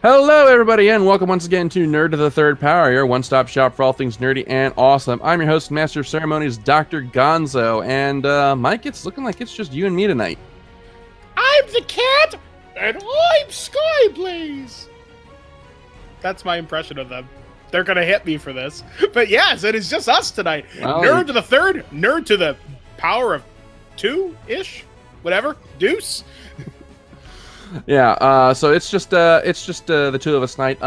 Hello, everybody, and welcome once again to Nerd to the Third Power, your one-stop shop for all things nerdy and awesome. I'm your host, Master of Ceremonies, Dr. Gonzo, and Mike, it's looking like it's just you and me tonight. I'm the cat, and I'm Skyblaze. That's my impression of them. They're gonna hit me for this, but yes, it is just us tonight. Well, Nerd to the third, nerd to the power of two-ish, whatever, deuce. Yeah, so it's just the two of us tonight.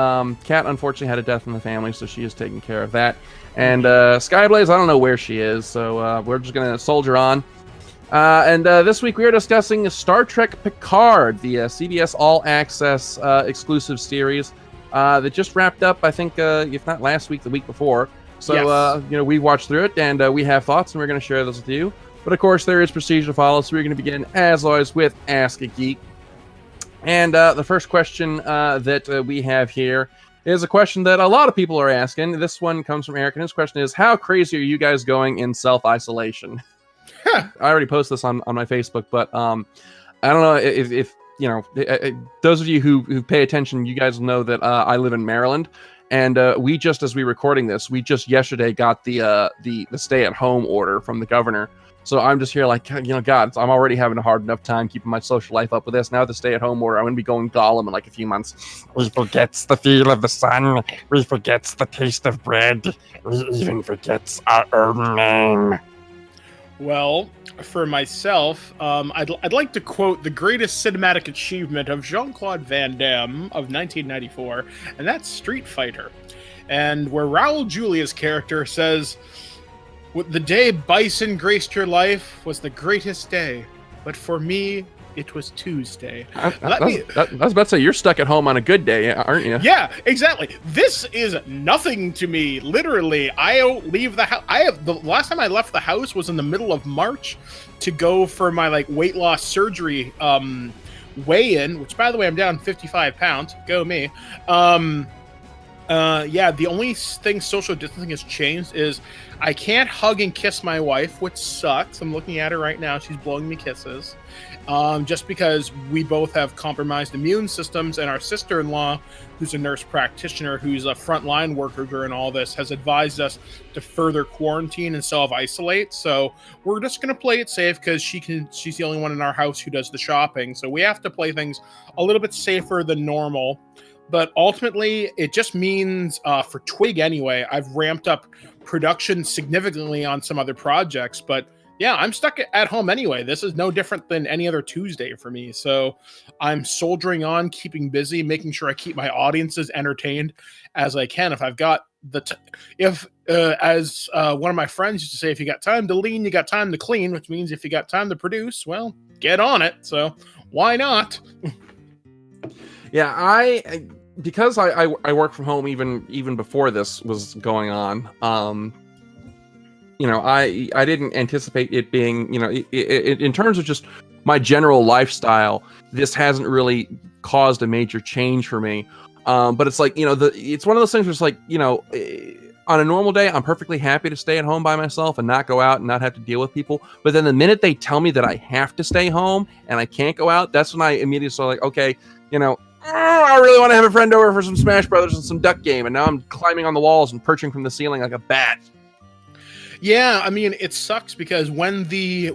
Kat unfortunately had a death in the family, so she is taking care of that. And Skyblaze, I don't know where she is, so we're just gonna soldier on. And this week we are discussing Star Trek Picard, the CBS All Access exclusive series that just wrapped up, I think, if not last week, the week before. So, Yes. we watched through it, and we have thoughts, and we're going to share those with you. But, of course, there is procedure to follow, so we're going to begin, as always, with Ask a Geek. And the first question that we have here is a question that a lot of people are asking. This one comes from Eric, and his question is, how crazy are you guys going in self-isolation? I already posted this on my Facebook, but I don't know if you know, those of you who pay attention, you guys know that I live in Maryland, and we just, as we recording this, we just yesterday got the stay-at-home order from the governor. So I'm just here like, God, I'm already having a hard enough time keeping my social life up with this. Now the stay-at-home order, I'm going to be going Gollum in like a few months. We forgets the feel of the sun. We forgets the taste of bread. We even forgets our own name. Well, for myself, I'd like to quote the greatest cinematic achievement of Jean-Claude Van Damme of 1994, and that's Street Fighter. And where Raul Julia's character says, "The day Bison graced your life was the greatest day, but for me, it was Tuesday." I was about to say, you're stuck at home on a good day, aren't you? Yeah, exactly. This is nothing to me. Literally, I don't leave the house. The last time I left the house was in the middle of March to go for my weight loss surgery weigh-in, which, by the way, I'm down 55 pounds. Go me. Yeah, the only thing social distancing has changed is I can't hug and kiss my wife, which sucks. I'm looking at her right now. She's blowing me kisses. Just because we both have compromised immune systems, and our sister-in-law, who's a nurse practitioner, who's a frontline worker during all this, has advised us to further quarantine and self-isolate. So we're just going to play it safe because she's the only one in our house who does the shopping. So we have to play things a little bit safer than normal. But ultimately, it just means, for Twig anyway, I've ramped up production significantly on some other projects. But yeah, I'm stuck at home anyway. This is no different than any other Tuesday for me. So I'm soldiering on, keeping busy, making sure I keep my audiences entertained as I can. If I've got as one of my friends used to say, if you got time to lean, you got time to clean, which means if you got time to produce, well, get on it. So why not? Yeah, because I work from home even before this was going on. I didn't anticipate it being, in terms of just my general lifestyle, this hasn't really caused a major change for me. But it's like, it's one of those things where it's like, on a normal day, I'm perfectly happy to stay at home by myself and not go out and not have to deal with people. But then the minute they tell me that I have to stay home and I can't go out, that's when I immediately start like, okay, I really want to have a friend over for some Smash Brothers and some duck game, and now I'm climbing on the walls and perching from the ceiling like a bat. Yeah, I mean, it sucks because when the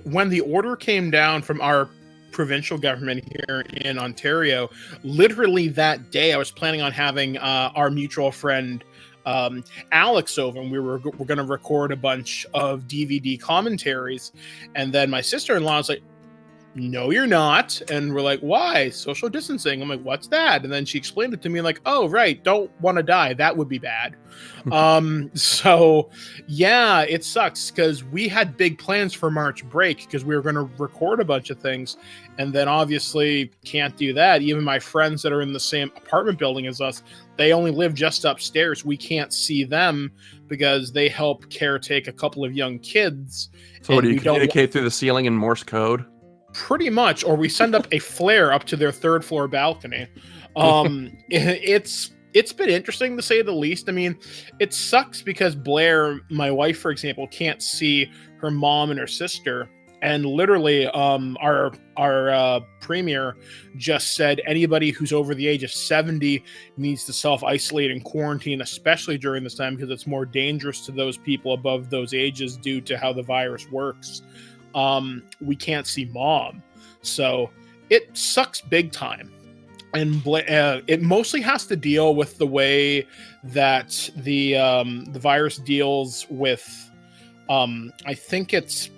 order came down from our provincial government here in Ontario, literally that day I was planning on having our mutual friend Alex over, and we're going to record a bunch of DVD commentaries, and then my sister-in-law was like, "No, you're not." And we're like, "Why? Social distancing." I'm like, "What's that?" And then she explained it to me like, "Oh, right. Don't want to die. That would be bad." So yeah, it sucks because we had big plans for March break because we were going to record a bunch of things, and then obviously can't do that. Even my friends that are in the same apartment building as us, they only live just upstairs. We can't see them because they help caretake a couple of young kids. So do you communicate through the ceiling in Morse code? Pretty much, or we send up a flare up to their third floor balcony. It's been interesting to say the least. I mean, it sucks because Blair, my wife, for example, can't see her mom and her sister, And literally, our premier just said anybody who's over the age of 70 needs to self-isolate and quarantine, especially during this time, because it's more dangerous to those people above those ages due to how the virus works. We can't see mom, so it sucks big time. And it mostly has to deal with the way that the virus deals with, I think it's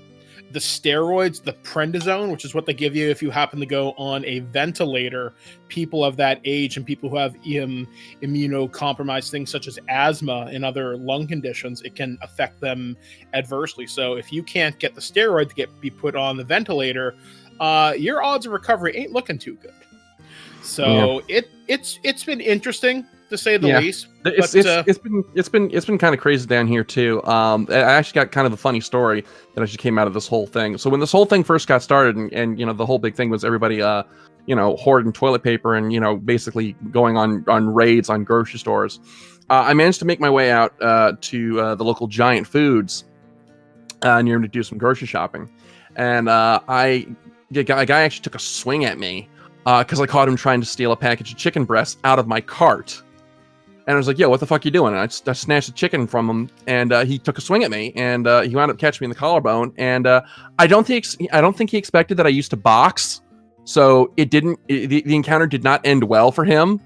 the steroids, the prednisone, which is what they give you if you happen to go on a ventilator. People of that age and people who have immunocompromised things such as asthma and other lung conditions, it can affect them adversely. So if you can't get the steroid to be put on the ventilator, your odds of recovery ain't looking too good. So it's been interesting to say the least. It's been kind of crazy down here too. I actually got kind of a funny story that actually came out of this whole thing. So when this whole thing first got started, and the whole big thing was everybody hoarding toilet paper and basically going on raids on grocery stores. I managed to make my way out to the local Giant Foods near me to do some grocery shopping, and a guy actually took a swing at me. Because I caught him trying to steal a package of chicken breasts out of my cart. And I was like, yo, what the fuck are you doing? And I snatched the chicken from him, and he took a swing at me, and he wound up catching me in the collarbone. And I don't think he expected that I used to box. So the encounter did not end well for him.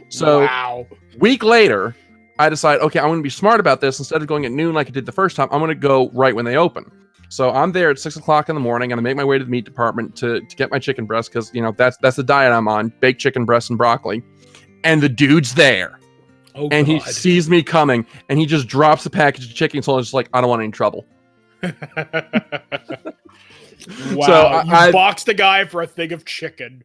So week later, I decided, okay, I'm going to be smart about this. Instead of going at noon like I did the first time, I'm going to go right when they open. So I'm there at 6 o'clock in the morning, and I make my way to the meat department to get my chicken breast, because that's the diet I'm on: baked chicken breast and broccoli. And the dude's there, and he sees me coming, and he just drops the package of chicken. So I was just like, I don't want any trouble. Wow! So you boxed a guy for a thing of chicken.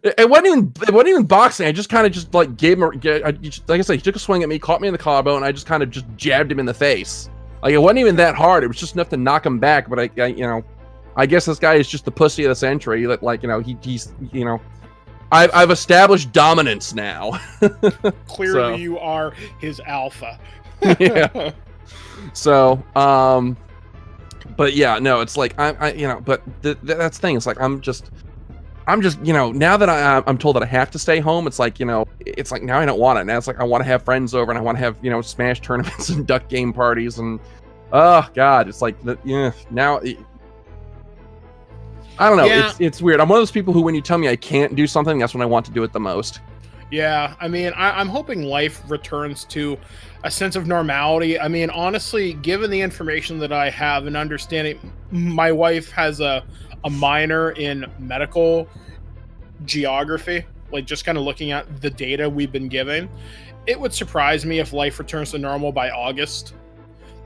It wasn't even boxing. I just kind of like gave him, like I said, he took a swing at me, caught me in the collarbone, and I just kind of just jabbed him in the face. Like, it wasn't even that hard. It was just enough to knock him back. But I guess this guy is just the pussy of the century. He's I've established dominance now. Clearly, you are his alpha. Yeah. So, but yeah, no, it's like but that's the thing. It's like I'm just now that I'm told that I have to stay home, it's like now I don't want it. Now it's like I want to have friends over, and I want to have Smash tournaments and duck game parties, and oh god, it's like now I don't know. Yeah. It's weird. I'm one of those people who, when you tell me I can't do something, that's when I want to do it the most. Yeah, I mean, I'm hoping life returns to a sense of normality. I mean, honestly, given the information that I have and understanding, my wife has a minor in medical geography, like just kind of looking at the data we've been given. It would surprise me if life returns to normal by August.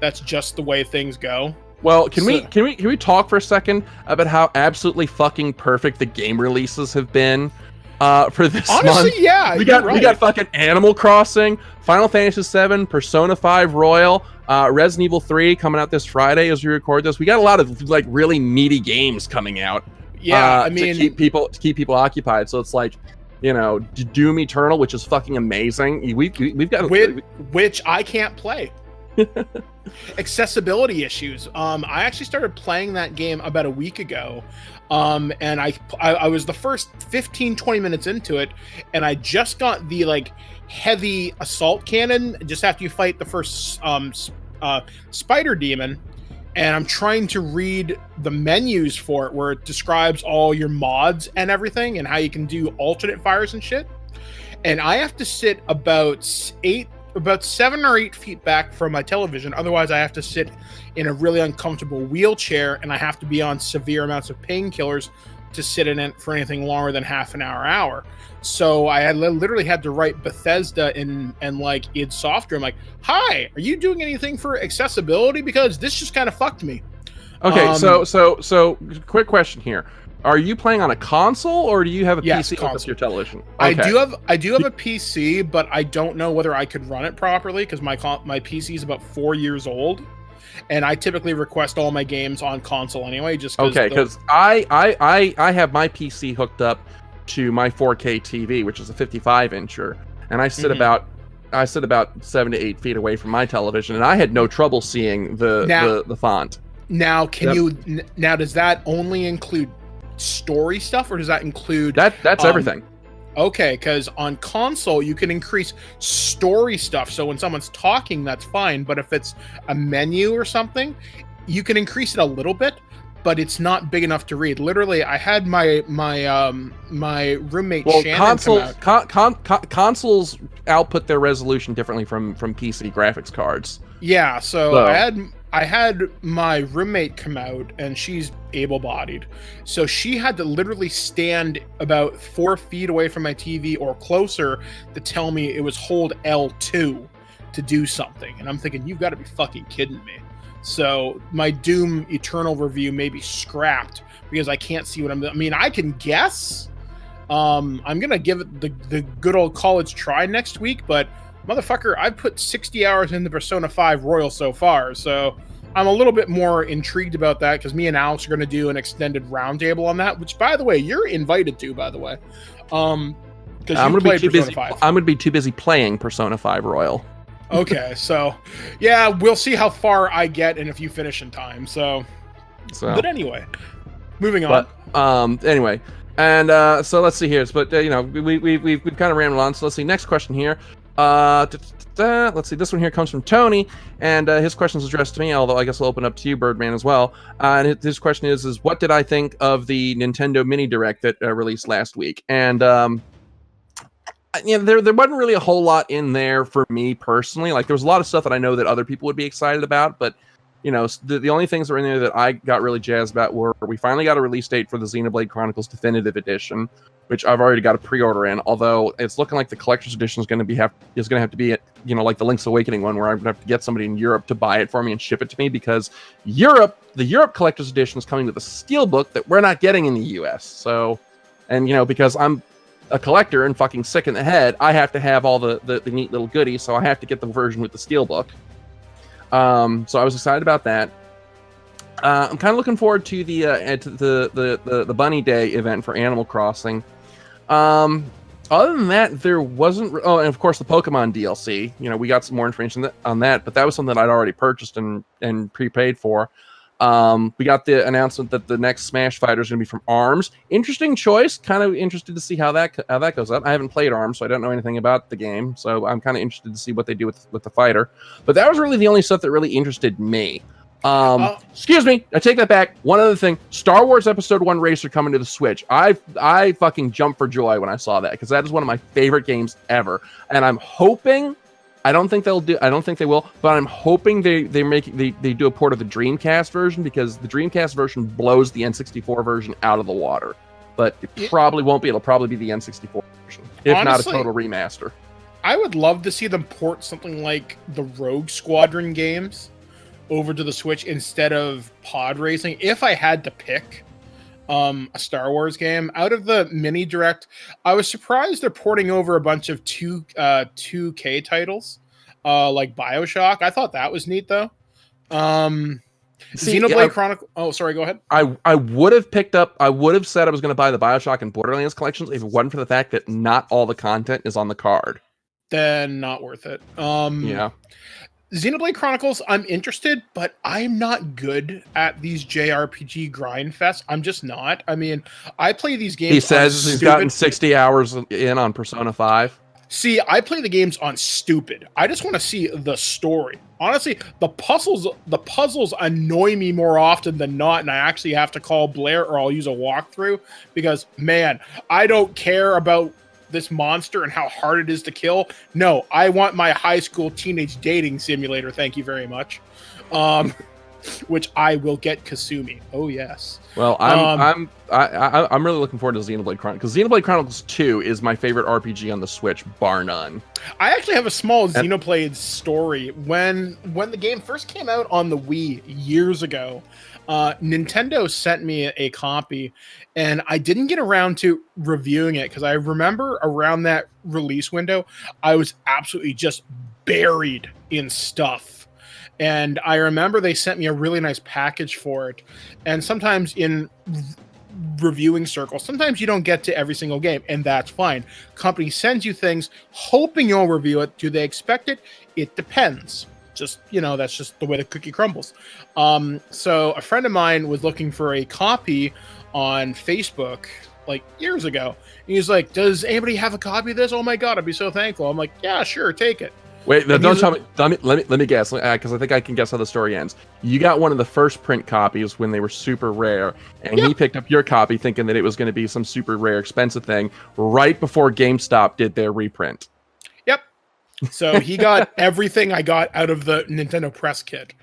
That's just the way things go. Well, can we talk for a second about how absolutely fucking perfect the game releases have been for this month? Honestly, yeah, we got fucking Animal Crossing, Final Fantasy VII, Persona 5 Royal, Resident Evil 3 coming out this Friday as we record this. We got a lot of like really meaty games coming out. Yeah, I mean, to keep people occupied. So it's like, Doom Eternal, which is fucking amazing. We've got which I can't play. Accessibility issues. I actually started playing that game about a week ago, and I was the first 15-20 minutes into it, and I just got the like heavy assault cannon just after you fight the first spider demon, and I'm trying to read the menus for it where it describes all your mods and everything and how you can do alternate fires and shit, and I have to sit about 7 or 8 feet back from my television. Otherwise, I have to sit in a really uncomfortable wheelchair, and I have to be on severe amounts of painkillers to sit in it for anything longer than half an hour. So I had literally had to write Bethesda and like id Software. I'm like, hi, are you doing anything for accessibility? Because this just kind of fucked me. Okay, so quick question here. Are you playing on a console, or do you have a PC hooked up to your television? Okay. I do have a PC, but I don't know whether I could run it properly because my PC is about 4 years old, and I typically request all my games on console anyway. Just because I have my PC hooked up to my 4K TV, which is a 55-incher, and I sit about 7 to 8 feet away from my television, and I had no trouble seeing the font. Now, Yep. now does that only include story stuff, or does that include That's everything. Okay, because on console you can increase story stuff. So when someone's talking, that's fine. But if it's a menu or something, you can increase it a little bit, but it's not big enough to read. Literally, I had my roommate Shannon come out. Consoles output their resolution differently from PC graphics cards. Yeah, so I had my roommate come out, and she's able-bodied, so she had to literally stand about 4 feet away from my TV or closer to tell me it was hold L2 to do something. And I'm thinking, you've got to be fucking kidding me. So my Doom Eternal review may be scrapped because I can't see what I mean, I can guess. I'm gonna give it the good old college try next week, but motherfucker, I've put 60 hours into Persona 5 Royal so far, so I'm a little bit more intrigued about that because me and Alex are going to do an extended roundtable on that, which, by the way, you're invited to, by the way. Because I'm going to be too busy playing Persona 5 Royal. Okay, so, yeah, we'll see how far I get and if you finish in time, so. But anyway, moving on. But, anyway. And so let's see here. But, we've kind of rambled on, so let's see. Next question here. Let's see. This one here comes from Tony, and his question is addressed to me. Although I guess I'll open up to you, Birdman, as well. And his question is what did I think of the Nintendo Mini Direct that released last week? And there wasn't really a whole lot in there for me personally. Like there was a lot of stuff that I know that other people would be excited about, but the only things that were in there that I got really jazzed about were we finally got a release date for the Xenoblade Chronicles Definitive Edition, which I've already got a pre-order in. Although it's looking like the collector's edition is going to have to be at, like the Link's Awakening one, where I'm going to have to get somebody in Europe to buy it for me and ship it to me, because the Europe collector's edition is coming with a steelbook that we're not getting in the US. So, and because I'm a collector and fucking sick in the head, I have to have all the neat little goodies. So I have to get the version with the steelbook. So I was excited about that. I'm kind of looking forward to the Bunny Day event for Animal Crossing. Other than that, there wasn't. Oh, and of course the Pokemon DLC. We got some more information on that, but that was something I'd already purchased and prepaid for. We got the announcement that the next Smash Fighter is going to be from ARMS. Interesting choice. Kind of interested to see how that goes up. I haven't played ARMS, so I don't know anything about the game. So I'm kind of interested to see what they do with the fighter. But that was really the only stuff that really interested me. Excuse me, I take that back. One other thing: Star Wars Episode 1 Racer coming to the Switch. I fucking jumped for joy when I saw that, because that is one of my favorite games ever. And I'm hoping. I don't think they will, but I'm hoping they do a port of the Dreamcast version, because the Dreamcast version blows the N64 version out of the water. But it probably won't be. It'll probably be the N64 version, if honestly, not a total remaster. I would love to see them port something like the Rogue Squadron games over to the Switch instead of pod racing. If I had to pick a Star Wars game out of the mini direct, I was surprised they're porting over a bunch of 2K titles, like BioShock. I thought that was neat though. Xenoblade Chronicle. Oh, sorry, go ahead. I would have said I was going to buy the BioShock and Borderlands collections if it wasn't for the fact that not all the content is on the card. Then not worth it. Yeah. Xenoblade Chronicles, I'm interested, but I'm not good at these JRPG grind fests. I'm just not. I mean, I play these games. He says he's gotten 60 hours in on Persona 5. See, I play the games on stupid. I just want to see the story. Honestly, the puzzles annoy me more often than not, and I actually have to call Blair or I'll use a walkthrough, because, man, I don't care about this monster and how hard it is to kill. No, I want my high school teenage dating simulator. Thank you very much. Which I will get Kasumi. Oh yes. Well, I'm really looking forward to Xenoblade Chronicles, because Xenoblade Chronicles 2 is my favorite RPG on the Switch, bar none. I actually have a small Xenoblade story. When the game first came out on the Wii years ago, Nintendo sent me a copy, and I didn't get around to reviewing it because I remember around that release window, I was absolutely just buried in stuff. And I remember they sent me a really nice package for it. And sometimes in reviewing circles, sometimes you don't get to every single game, and that's fine. Company sends you things hoping you'll review it. Do they expect it? It depends. Just, that's just the way the cookie crumbles. So a friend of mine was looking for a copy on Facebook like years ago. And he's like, does anybody have a copy of this? Oh my God, I'd be so thankful. I'm like, yeah, sure, take it. Wait, don't tell me. Let me guess, because I think I can guess how the story ends. You got one of the first print copies when they were super rare, and he picked up your copy thinking that it was going to be some super rare, expensive thing right before GameStop did their reprint. Yep. So he got everything I got out of the Nintendo press kit.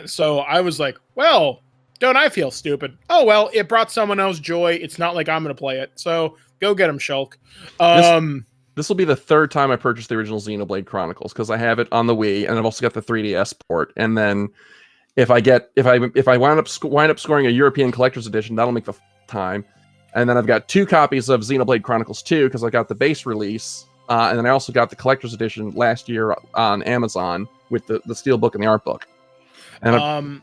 So I was like, well, don't I feel stupid? Oh, well, it brought someone else joy. It's not like I'm going to play it. So go get him, Shulk. This will be the third time I purchased the original Xenoblade Chronicles, because I have it on the Wii, and I've also got the 3DS port. And then if I wind up scoring a European Collector's Edition, that'll make the time. And then I've got 2 copies of Xenoblade Chronicles 2, because I got the base release, and then I also got the Collector's Edition last year on Amazon with the Steelbook and the art book. And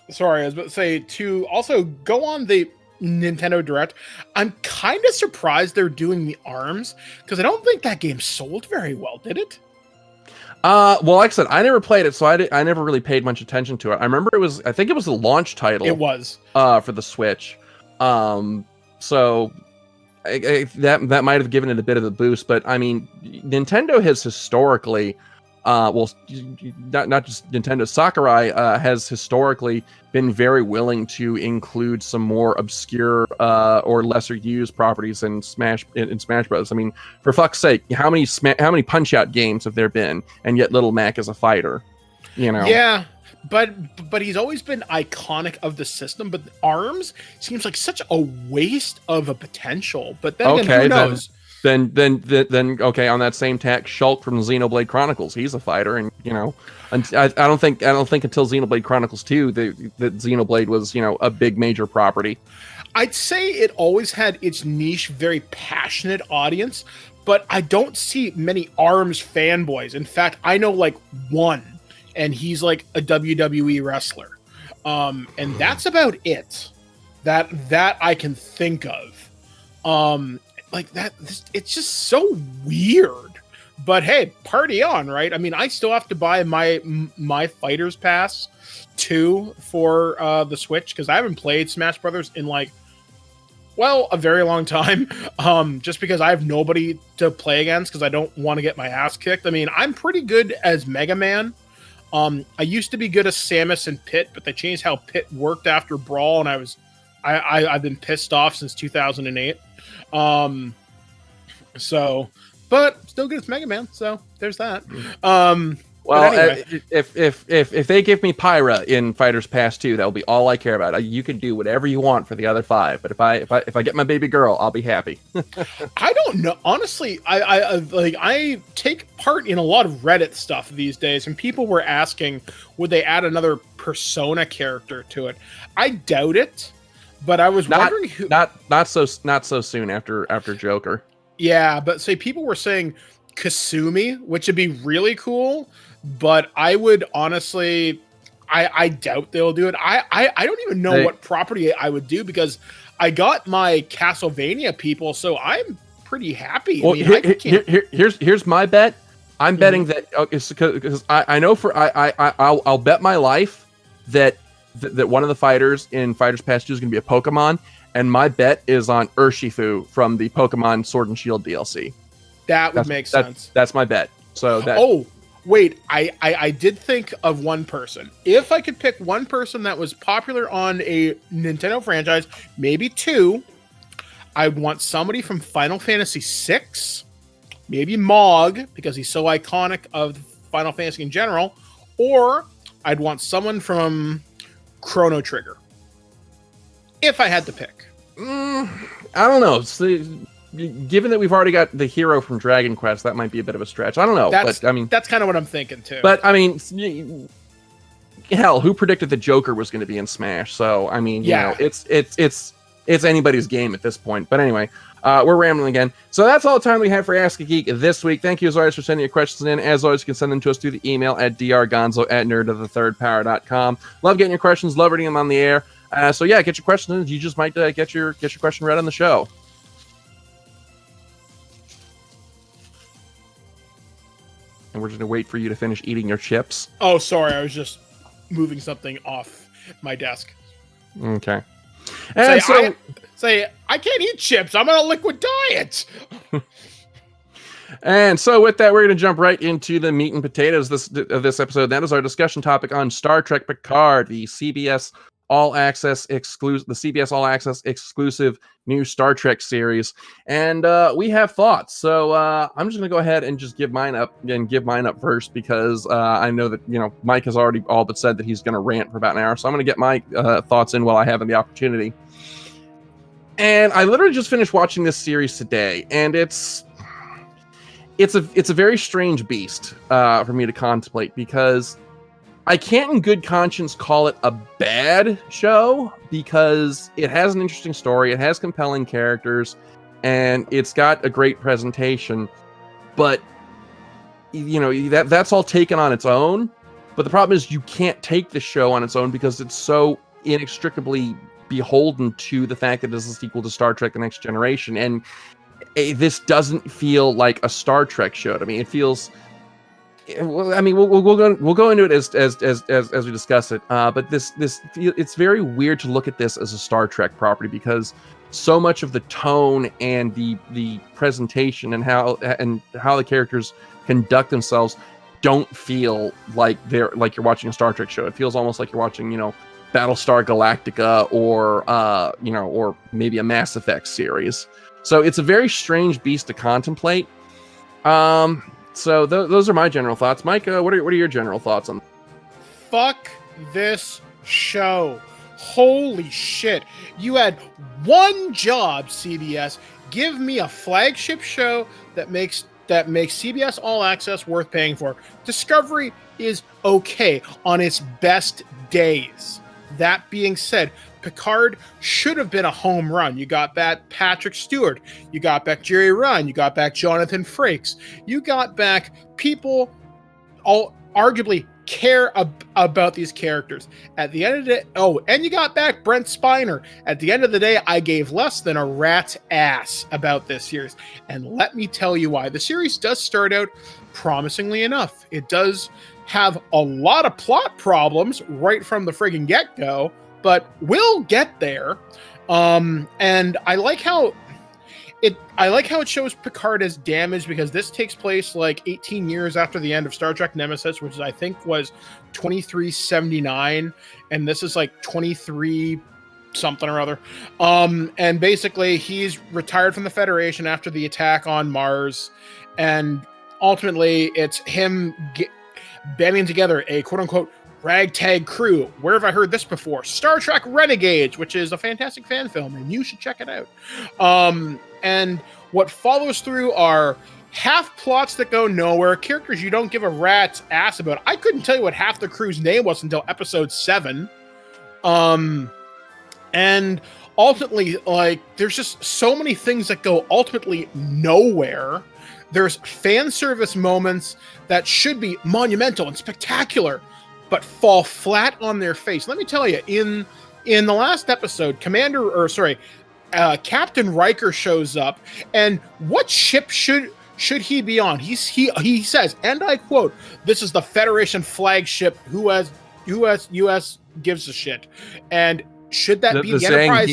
sorry, I was about to say, to also go on the Nintendo Direct, I'm kind of surprised they're doing the ARMS, because I don't think that game sold very well, did it? Well, like I said, I never played it, so I never really paid much attention to it. I remember I think it was the launch title. It was. For the Switch. So that might have given it a bit of a boost, but I mean, Nintendo has historically, not just Nintendo, Sakurai has historically been very willing to include some more obscure or lesser used properties in Smash Bros. I mean, for fuck's sake, how many Punch-Out games have there been? And yet Little Mac is a fighter, Yeah, but he's always been iconic of the system. But ARMS seems like such a waste of a potential. But then again, who knows? Then okay, on that same tack, Shulk from Xenoblade Chronicles, he's a fighter, and I don't think until Xenoblade Chronicles 2 that Xenoblade was a big major property. I'd say it always had its niche, very passionate audience, but I don't see many ARMS fanboys. In fact, I know like one, and he's like a WWE wrestler, and that's about it that I can think of. Like that, it's just so weird. But hey, party on, right? I mean, I still have to buy my Fighters Pass 2 for the Switch, because I haven't played Smash Brothers in like, well, a very long time. Just because I have nobody to play against, because I don't want to get my ass kicked. I mean, I'm pretty good as Mega Man. I used to be good as Samus and Pit, but they changed how Pit worked after Brawl, and I've been pissed off since 2008. But still good as Mega Man, so there's that. Well, anyway. if they give me Pyra in Fighters Pass 2, that'll be all I care about. You can do whatever you want for the other 5, but if I get my baby girl, I'll be happy. I don't know, honestly. I take part in a lot of Reddit stuff these days, and people were asking, would they add another Persona character to it? I doubt it. But I was wondering who. Not so soon after Joker. Yeah, but say people were saying Kasumi, which would be really cool. But I would honestly, I doubt they'll do it. I don't even know what property I would do, because I got my Castlevania people, so I'm pretty happy. Well, here's my bet. I'm betting that because I know I'll bet my life that one of the fighters in Fighters Pass 2 is going to be a Pokemon, and my bet is on Urshifu from the Pokemon Sword and Shield DLC. That would make sense. That's my bet. So that. Oh, wait, I did think of one person. If I could pick one person that was popular on a Nintendo franchise, maybe 2, I'd want somebody from Final Fantasy VI, maybe Mog, because he's so iconic of Final Fantasy in general, or I'd want someone from Chrono Trigger, if I had to pick. I don't know. Given that we've already got the hero from Dragon Quest, that might be a bit of a stretch. I don't know, but I mean, that's kind of what I'm thinking too. But I mean, hell, who predicted the Joker was going to be in Smash? So I mean, it's anybody's game at this point. But anyway, we're rambling again. So that's all the time we have for Ask a Geek this week. Thank you as always for sending your questions in. As always, you can send them to us through the email at drgonzo@nerdofthethirdpower.com. Love getting your questions. Love reading them on the air. So yeah, get your questions in. You just might get your question read on the show. and we're just gonna wait for you to finish eating your chips. Oh, sorry, I was just moving something off my desk. Okay. And I can't eat chips. I'm on a liquid diet. And so with that, we're going to jump right into the meat and potatoes of this episode. That is our discussion topic on Star Trek Picard, the CBS All Access exclusive new Star Trek series. And we have thoughts. So I'm just going to go ahead and just give mine up first, because I know that, Mike has already all but said that he's going to rant for about an hour. So I'm going to get my thoughts in while I have the opportunity. And I literally just finished watching this series today, and it's a very strange beast for me to contemplate, because I can't in good conscience call it a bad show, because it has an interesting story, it has compelling characters, and it's got a great presentation. But that's all taken on its own. But the problem is you can't take the show on its own, because it's so inextricably beholden to the fact that it's a sequel to Star Trek: The Next Generation, and this doesn't feel like a Star Trek show to me. It feels, we'll go into it as we discuss it. But it's very weird to look at this as a Star Trek property, because so much of the tone and the presentation and how the characters conduct themselves don't feel like you're watching a Star Trek show. It feels almost like you're watching, Battlestar Galactica or maybe a Mass Effect series. So it's a very strange beast to contemplate. So those are my general thoughts. Mike, what are your general thoughts on? Fuck this show. Holy shit. You had one job, CBS. Give me a flagship show that makes CBS All Access worth paying for. Discovery is okay on its best days. That being said, Picard should have been a home run. You got back Patrick Stewart. You got back Jerry Ryan. You got back Jonathan Frakes. You got back people all arguably care about these characters. At the end of the day, and you got back Brent Spiner. At the end of the day, I gave less than a rat's ass about this series. And let me tell you why. The series does start out promisingly enough. It does have a lot of plot problems right from the friggin' get-go, but we'll get there. And I like how it shows Picard as damaged, because this takes place like 18 years after the end of Star Trek Nemesis, which I think was 2379, and this is like 23 something or other. And basically he's retired from the Federation after the attack on Mars, and ultimately it's him banding together a quote-unquote ragtag crew. Where have I heard this before? Star Trek Renegades, which is a fantastic fan film, and you should check it out. And what follows through are half plots that go nowhere, characters you don't give a rat's ass about. I couldn't tell you what half the crew's name was until episode 7. And ultimately, there's just so many things that go ultimately nowhere. There's fan service moments that should be monumental and spectacular, but fall flat on their face. Let me tell you, in the last episode, Captain Riker shows up, and what ship should he be on? He says, and I quote, "This is the Federation flagship. Who has U.S. gives a shit." And should that be the Enterprise?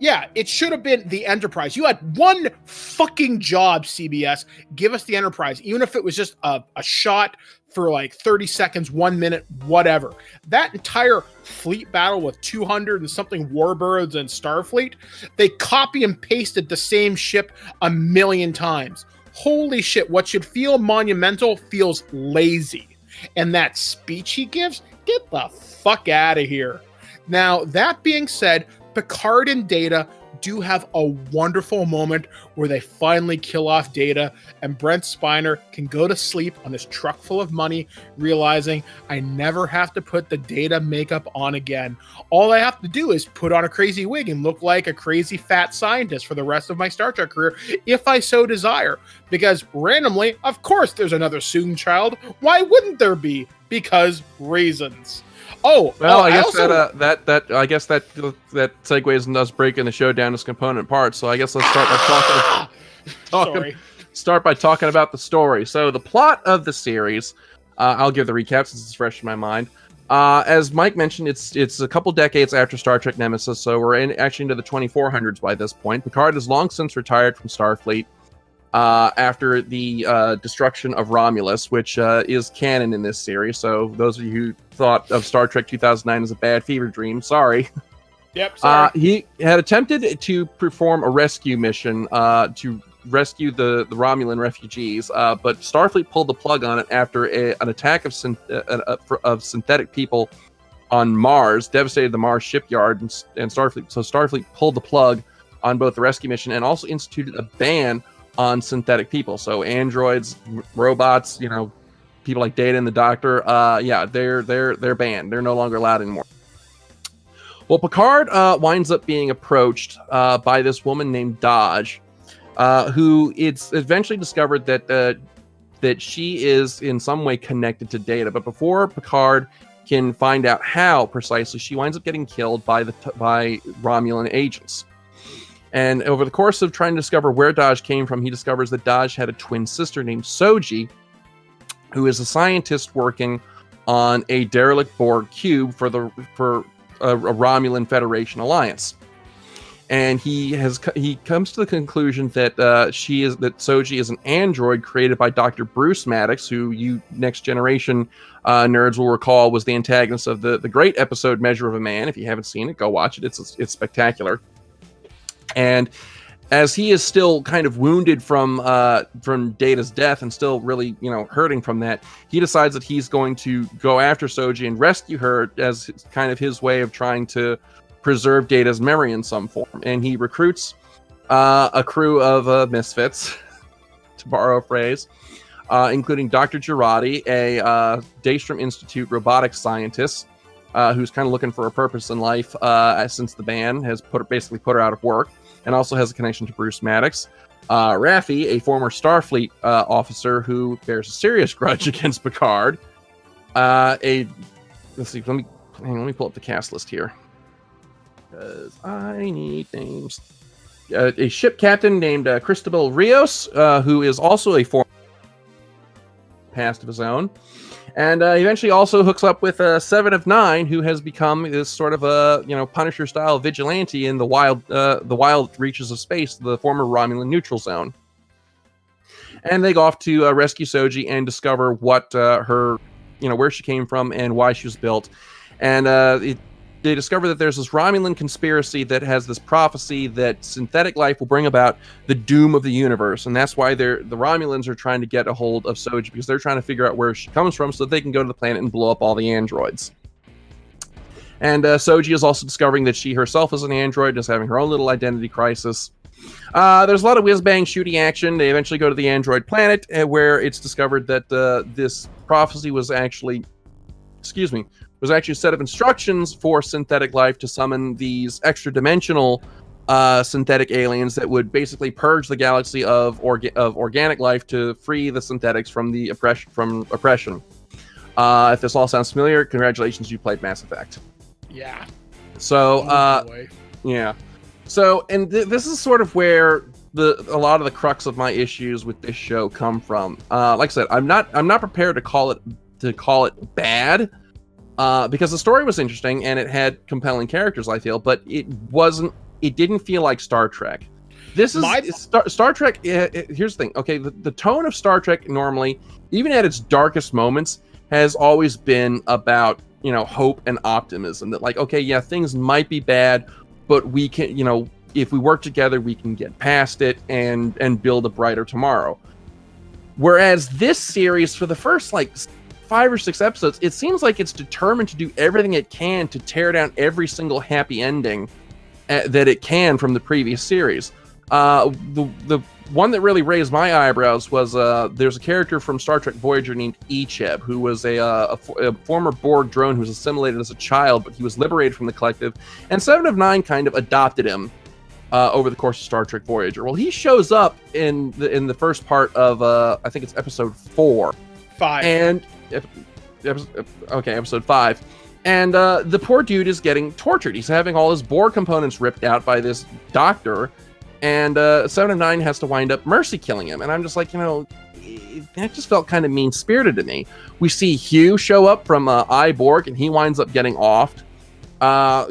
Yeah, it should have been the Enterprise. You had one fucking job, CBS. Give us the Enterprise, even if it was just a shot for like 30 seconds, 1 minute, whatever. That entire fleet battle with 200 and something warbirds and Starfleet, they copy and pasted the same ship a million times. Holy shit, what should feel monumental feels lazy. And that speech he gives, get the fuck out of here. Now, that being said, Picard and Data do have a wonderful moment where they finally kill off Data, and Brent Spiner can go to sleep on his truck full of money, realizing I never have to put the Data makeup on again. All I have to do is put on a crazy wig and look like a crazy fat scientist for the rest of my Star Trek career, if I so desire. Because randomly, of course there's another Soong child. Why wouldn't there be? Because reasons. I guess that segues and us breaking the show down as component parts. So I guess let's start by talking. Sorry. start by talking about the story. So the plot of the series, I'll give the recap since it's fresh in my mind. As Mike mentioned, it's a couple decades after Star Trek Nemesis, so we're actually into the 2400s by this point. Picard has long since retired from Starfleet after the destruction of Romulus, which is canon in this series. So those of you who thought of Star Trek 2009 as a bad fever dream, sorry. Yep, sorry. He had attempted to perform a rescue mission to rescue the Romulan refugees, but Starfleet pulled the plug on it after an attack of synthetic people on Mars devastated the Mars shipyard, and Starfleet pulled the plug on both the rescue mission and also instituted a ban on synthetic people. So androids, robots, people like Data and the Doctor, they're banned. They're no longer allowed anymore. Well, Picard winds up being approached by this woman named Dodge, who it's eventually discovered that she is in some way connected to Data. But before Picard can find out how precisely, she winds up getting killed by Romulan agents. And over the course of trying to discover where Dodge came from, he discovers that Dodge had a twin sister named Soji, who is a scientist working on a derelict Borg cube for a Romulan Federation alliance. And he comes to the conclusion that Soji is an android created by Dr. Bruce Maddox, who you Next Generation nerds will recall was the antagonist of the great episode Measure of a Man. If you haven't seen it, go watch it. It's spectacular. And as he is still kind of wounded from Data's death and still really hurting from that, he decides that he's going to go after Soji and rescue her as kind of his way of trying to preserve Data's memory in some form. And he recruits a crew of misfits, to borrow a phrase, including Dr. Girardi, a Daystrom Institute robotics scientist who's kind of looking for a purpose in life since the ban has basically put her out of work, and also has a connection to Bruce Maddox. Raffi, a former Starfleet officer who bears a serious grudge against Picard. Let's see, let me pull up the cast list here, because I need names. A ship captain named Cristobal Rios, who is also a former past of his own. And eventually also hooks up with Seven of Nine, who has become this sort of a Punisher-style vigilante in the wild reaches of space, the former Romulan neutral zone. And they go off to rescue Soji and discover what her, where she came from and why she was built. And they discover that there's this Romulan conspiracy that has this prophecy that synthetic life will bring about the doom of the universe, and that's why the Romulans are trying to get a hold of Soji, because they're trying to figure out where she comes from so that they can go to the planet and blow up all the androids. And Soji is also discovering that she herself is an android, is having her own little identity crisis. There's a lot of whiz-bang shooting action. They eventually go to the android planet, where it's discovered that this prophecy was actually a set of instructions for synthetic life to summon these extra-dimensional synthetic aliens that would basically purge the galaxy of organic life to free the synthetics from oppression. If this all sounds familiar, congratulations, you played Mass Effect. Yeah. So, yeah. So, and this is sort of where a lot of the crux of my issues with this show come from. Like I said, I'm not prepared to call it bad. Because the story was interesting and it had compelling characters, I feel, but it didn't feel like Star Trek. This is Star Trek. Here's the thing. Okay, the tone of Star Trek normally, even at its darkest moments, has always been about hope and optimism. That like, okay, yeah, things might be bad, but we can, if we work together, we can get past it and build a brighter tomorrow. Whereas this series, for the first 5 or 6 episodes, it seems like it's determined to do everything it can to tear down every single happy ending that it can from the previous series. The one that really raised my eyebrows was there's a character from Star Trek Voyager named Icheb, who was a former Borg drone who was assimilated as a child, but he was liberated from the collective, and Seven of Nine kind of adopted him over the course of Star Trek Voyager. Well, he shows up in the first part of I think it's episode 4. 5. And episode 5. And the poor dude is getting tortured. He's having all his Borg components ripped out by this doctor, and 7 of 9 has to wind up mercy killing him. And I'm just like, that just felt kind of mean-spirited to me. We see Hugh show up from Borg, and he winds up getting offed.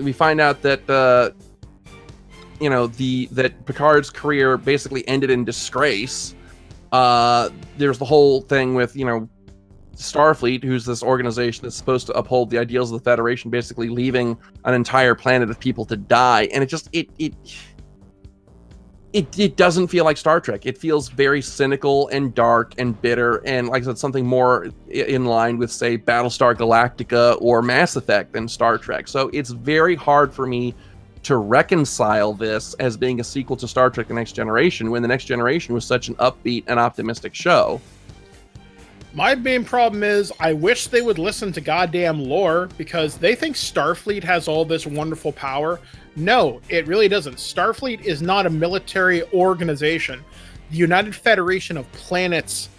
We find out that that Picard's career basically ended in disgrace. There's the whole thing with Starfleet, who's this organization that's supposed to uphold the ideals of the Federation, basically leaving an entire planet of people to die, and it doesn't feel like Star Trek. It feels very cynical and dark and bitter, and like I said, something more in line with, say, Battlestar Galactica or Mass Effect than Star Trek. So it's very hard for me to reconcile this as being a sequel to Star Trek: The Next Generation, when The Next Generation was such an upbeat and optimistic show. My main problem is I wish they would listen to goddamn lore, because they think Starfleet has all this wonderful power. No, it really doesn't. Starfleet is not a military organization. The United Federation of Planets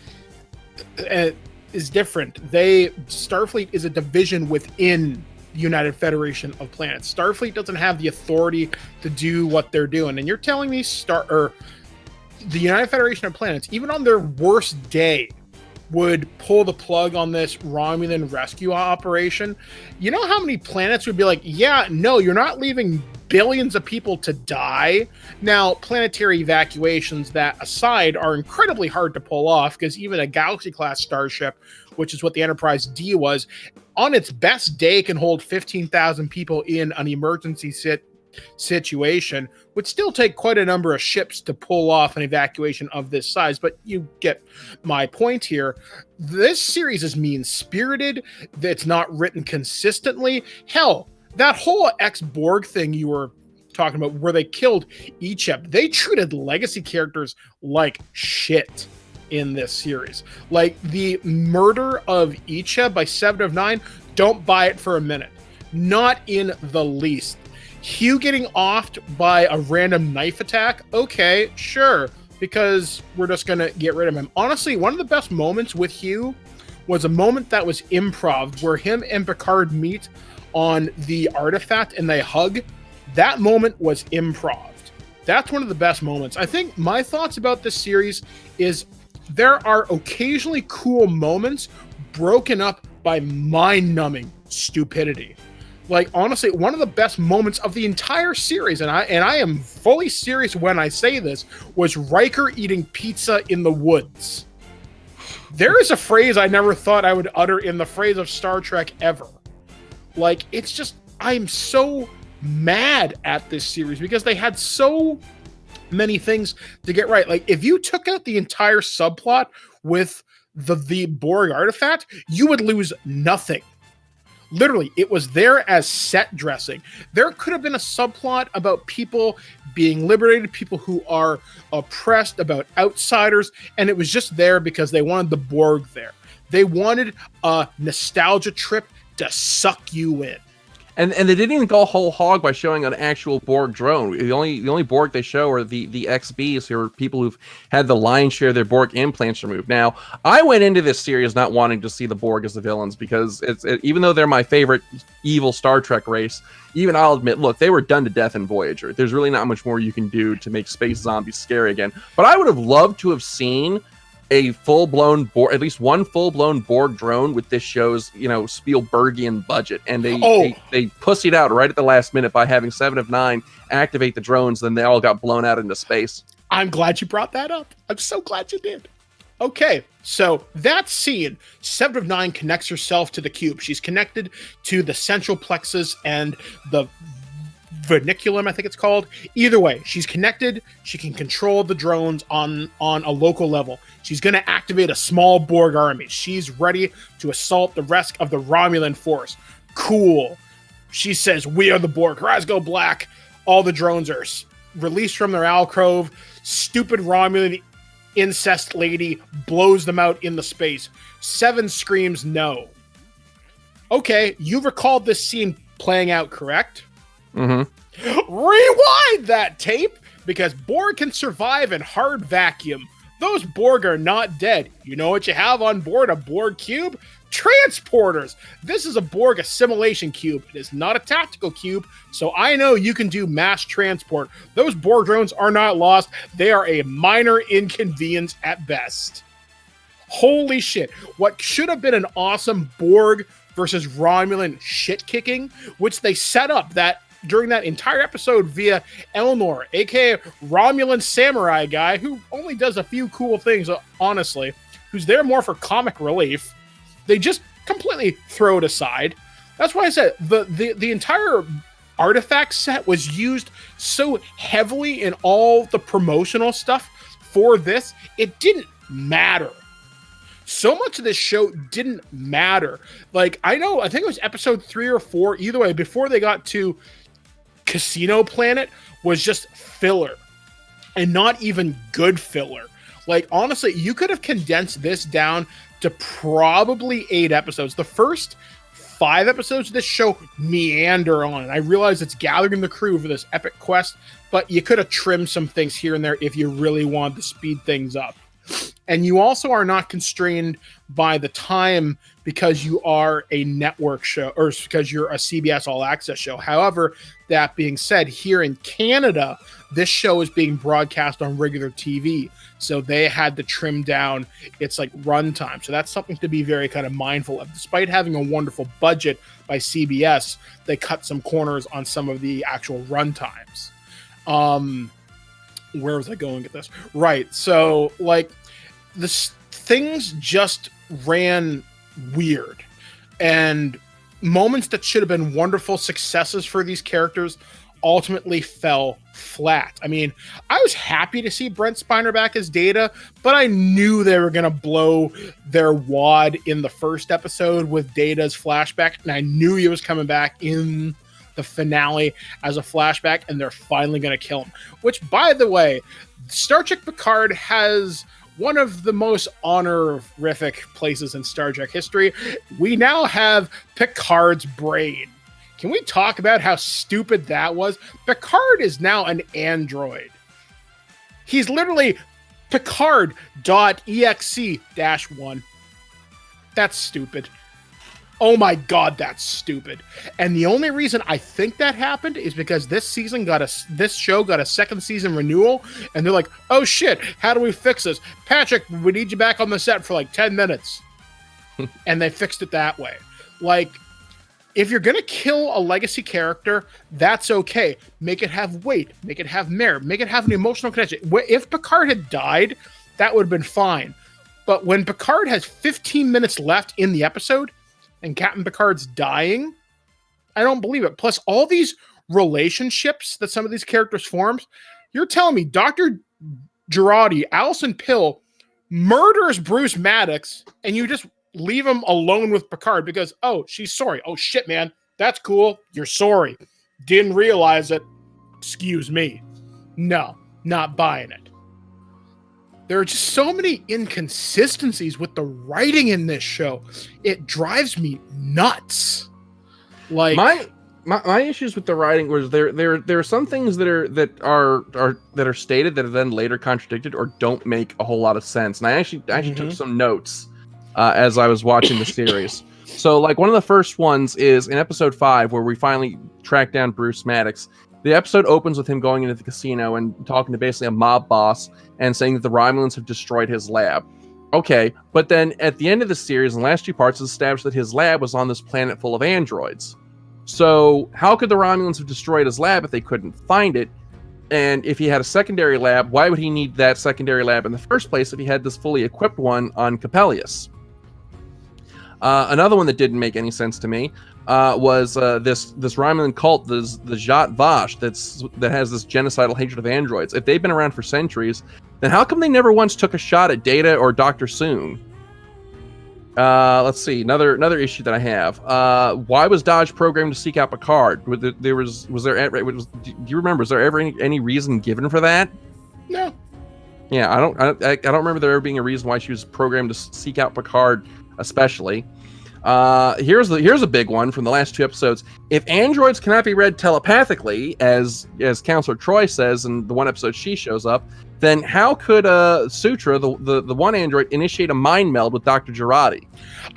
is different. Starfleet is a division within the United Federation of Planets. Starfleet doesn't have the authority to do what they're doing. And you're telling me the United Federation of Planets, even on their worst day, would pull the plug on this Romulan rescue operation? You know how many planets would be like, yeah, no, you're not leaving billions of people to die? Now, planetary evacuations, that aside, are incredibly hard to pull off, because even a Galaxy-class starship, which is what the Enterprise D was, on its best day can hold 15,000 people in an emergency situation. Would still take quite a number of ships to pull off an evacuation of this size, but you get my point here. This series is mean-spirited. It's not written consistently. Hell, that whole ex-Borg thing you were talking about, where they killed Icheb, they treated legacy characters like shit in this series. Like, the murder of Icheb by 7 of 9, don't buy it for a minute. Not in the least. Hugh getting offed by a random knife attack, okay, sure, because we're just gonna get rid of him. Honestly, one of the best moments with Hugh was a moment that was improv, where him and Picard meet on the artifact and they hug. That moment was improv. That's one of the best moments. I think my thoughts about this series is there are occasionally cool moments broken up by mind-numbing stupidity. Like, honestly, one of the best moments of the entire series, and I am fully serious when I say this, was Riker eating pizza in the woods. There is a phrase I never thought I would utter in the phrase of Star Trek ever. Like, it's just, I'm so mad at this series because they had so many things to get right. Like, if you took out the entire subplot with the Borg artifact, you would lose nothing. Literally, it was there as set dressing. There could have been a subplot about people being liberated, people who are oppressed, about outsiders, and it was just there because they wanted the Borg there. They wanted a nostalgia trip to suck you in. And they didn't even go whole hog by showing an actual Borg drone. The only Borg they show are the XBs, who are people who've had the lion's share of their Borg implants removed. Now, I went into this series not wanting to see the Borg as the villains, because even though they're my favorite evil Star Trek race, even I'll admit, look, they were done to death in Voyager. There's really not much more you can do to make space zombies scary again. But I would have loved to have seen a full-blown Borg, at least one full-blown Borg drone with this show's, Spielbergian budget, and they pussied out right at the last minute by having 7 of 9 activate the drones. Then they all got blown out into space. I'm glad you brought that up. I'm so glad you did. Okay, so that scene, 7 of 9 connects herself to the cube. She's connected to the central plexus and the vernaculum, I think it's called. Either way, she's connected. She can control the drones on a local level. She's going to activate a small Borg army. She's ready to assault the rest of the Romulan force. Cool. She says, "We are the Borg. Her eyes go black." All the drones are released from their alcove. Stupid Romulan incest lady blows them out in the space. 7 screams no. Okay, you recalled this scene playing out, correct? Mm-hmm. Rewind that tape, because Borg can survive in hard vacuum. Those Borg are not dead. You know what you have on board a Borg cube? Transporters. This is a Borg assimilation cube. It is not a tactical cube, so I know you can do mass transport. Those Borg drones are not lost. They are a minor inconvenience at best. Holy shit. What should have been an awesome Borg versus Romulan shit kicking, which they set up that during that entire episode via Elnor, aka Romulan samurai guy, who only does a few cool things, honestly, who's there more for comic relief. They just completely throw it aside. That's why I said the entire artifact set was used so heavily in all the promotional stuff for this, it didn't matter. So much of this show didn't matter. Like, I think it was episode 3 or 4, either way, before they got to Casino Planet, was just filler. And not even good filler. Like, honestly, you could have condensed this down to probably 8 episodes. The first 5 episodes of this show meander on. And I realize it's gathering the crew for this epic quest, but you could have trimmed some things here and there if you really wanted to speed things up. And you also are not constrained by the time because you are a network show or because you're a CBS All Access show. However, that being said, here in Canada, this show is being broadcast on regular TV. So they had to trim down its like runtime. So that's something to be very kind of mindful of. Despite having a wonderful budget by CBS, they cut some corners on some of the actual runtimes. Where was I going with this? Right. So like things just ran weird, and moments that should have been wonderful successes for these characters ultimately fell flat. I mean, I was happy to see Brent Spiner back as Data, but I knew they were going to blow their wad in the first episode with Data's flashback, and I knew he was coming back in the finale as a flashback, and they're finally going to kill him. Which, by the way, Star Trek Picard has one of the most honorific places in Star Trek history. We now have Picard's brain. Can we talk about how stupid that was? Picard is now an android. He's literally Picard.exe-1. That's stupid. Oh my god, that's stupid. And the only reason I think that happened is because this show got a second season renewal, and they're like, oh shit, how do we fix this? Patrick, we need you back on the set for like 10 minutes. And they fixed it that way. Like, if you're gonna kill a legacy character, that's okay. Make it have weight, make it have merit, make it have an emotional connection. If Picard had died, that would have been fine. But when Picard has 15 minutes left in the episode, and Captain Picard's dying, I don't believe it. Plus, all these relationships that some of these characters forms, you're telling me Dr. Girardi, Alison Pill, murders Bruce Maddox, and you just leave him alone with Picard because, oh, she's sorry. Oh, shit, man. That's cool. You're sorry. Didn't realize it. Excuse me. No, not buying it. There are just so many inconsistencies with the writing in this show. It drives me nuts. Like my issues with the writing was there are some things that are stated that are then later contradicted or don't make a whole lot of sense. And I actually took some notes as I was watching the series. So like one of the first ones is in episode 5 where we finally track down Bruce Maddox. The episode opens with him going into the casino and talking to basically a mob boss and saying that the Romulans have destroyed his lab. Okay, but then at the end of the series, in the last 2 parts, it's established that his lab was on this planet full of androids. So how could the Romulans have destroyed his lab if they couldn't find it? And if he had a secondary lab, why would he need that secondary lab in the first place if he had this fully equipped one on Capellius? Another one that didn't make any sense to me was this Romulan cult, the Zhat Vash, that has this genocidal hatred of androids. If they've been around for centuries, then how come they never once took a shot at Data or Dr. Soong? Let's see, another issue that I have. Why was Dodge programmed to seek out Picard? Do you remember? Was there ever any reason given for that? No. Yeah, I don't remember there ever being a reason why she was programmed to seek out Picard, especially. Here's a big one from the last 2 episodes. If androids cannot be read telepathically, as Counselor Troy says in the one episode she shows up, then how could Sutra, the one android, initiate a mind meld with Dr. Girardi?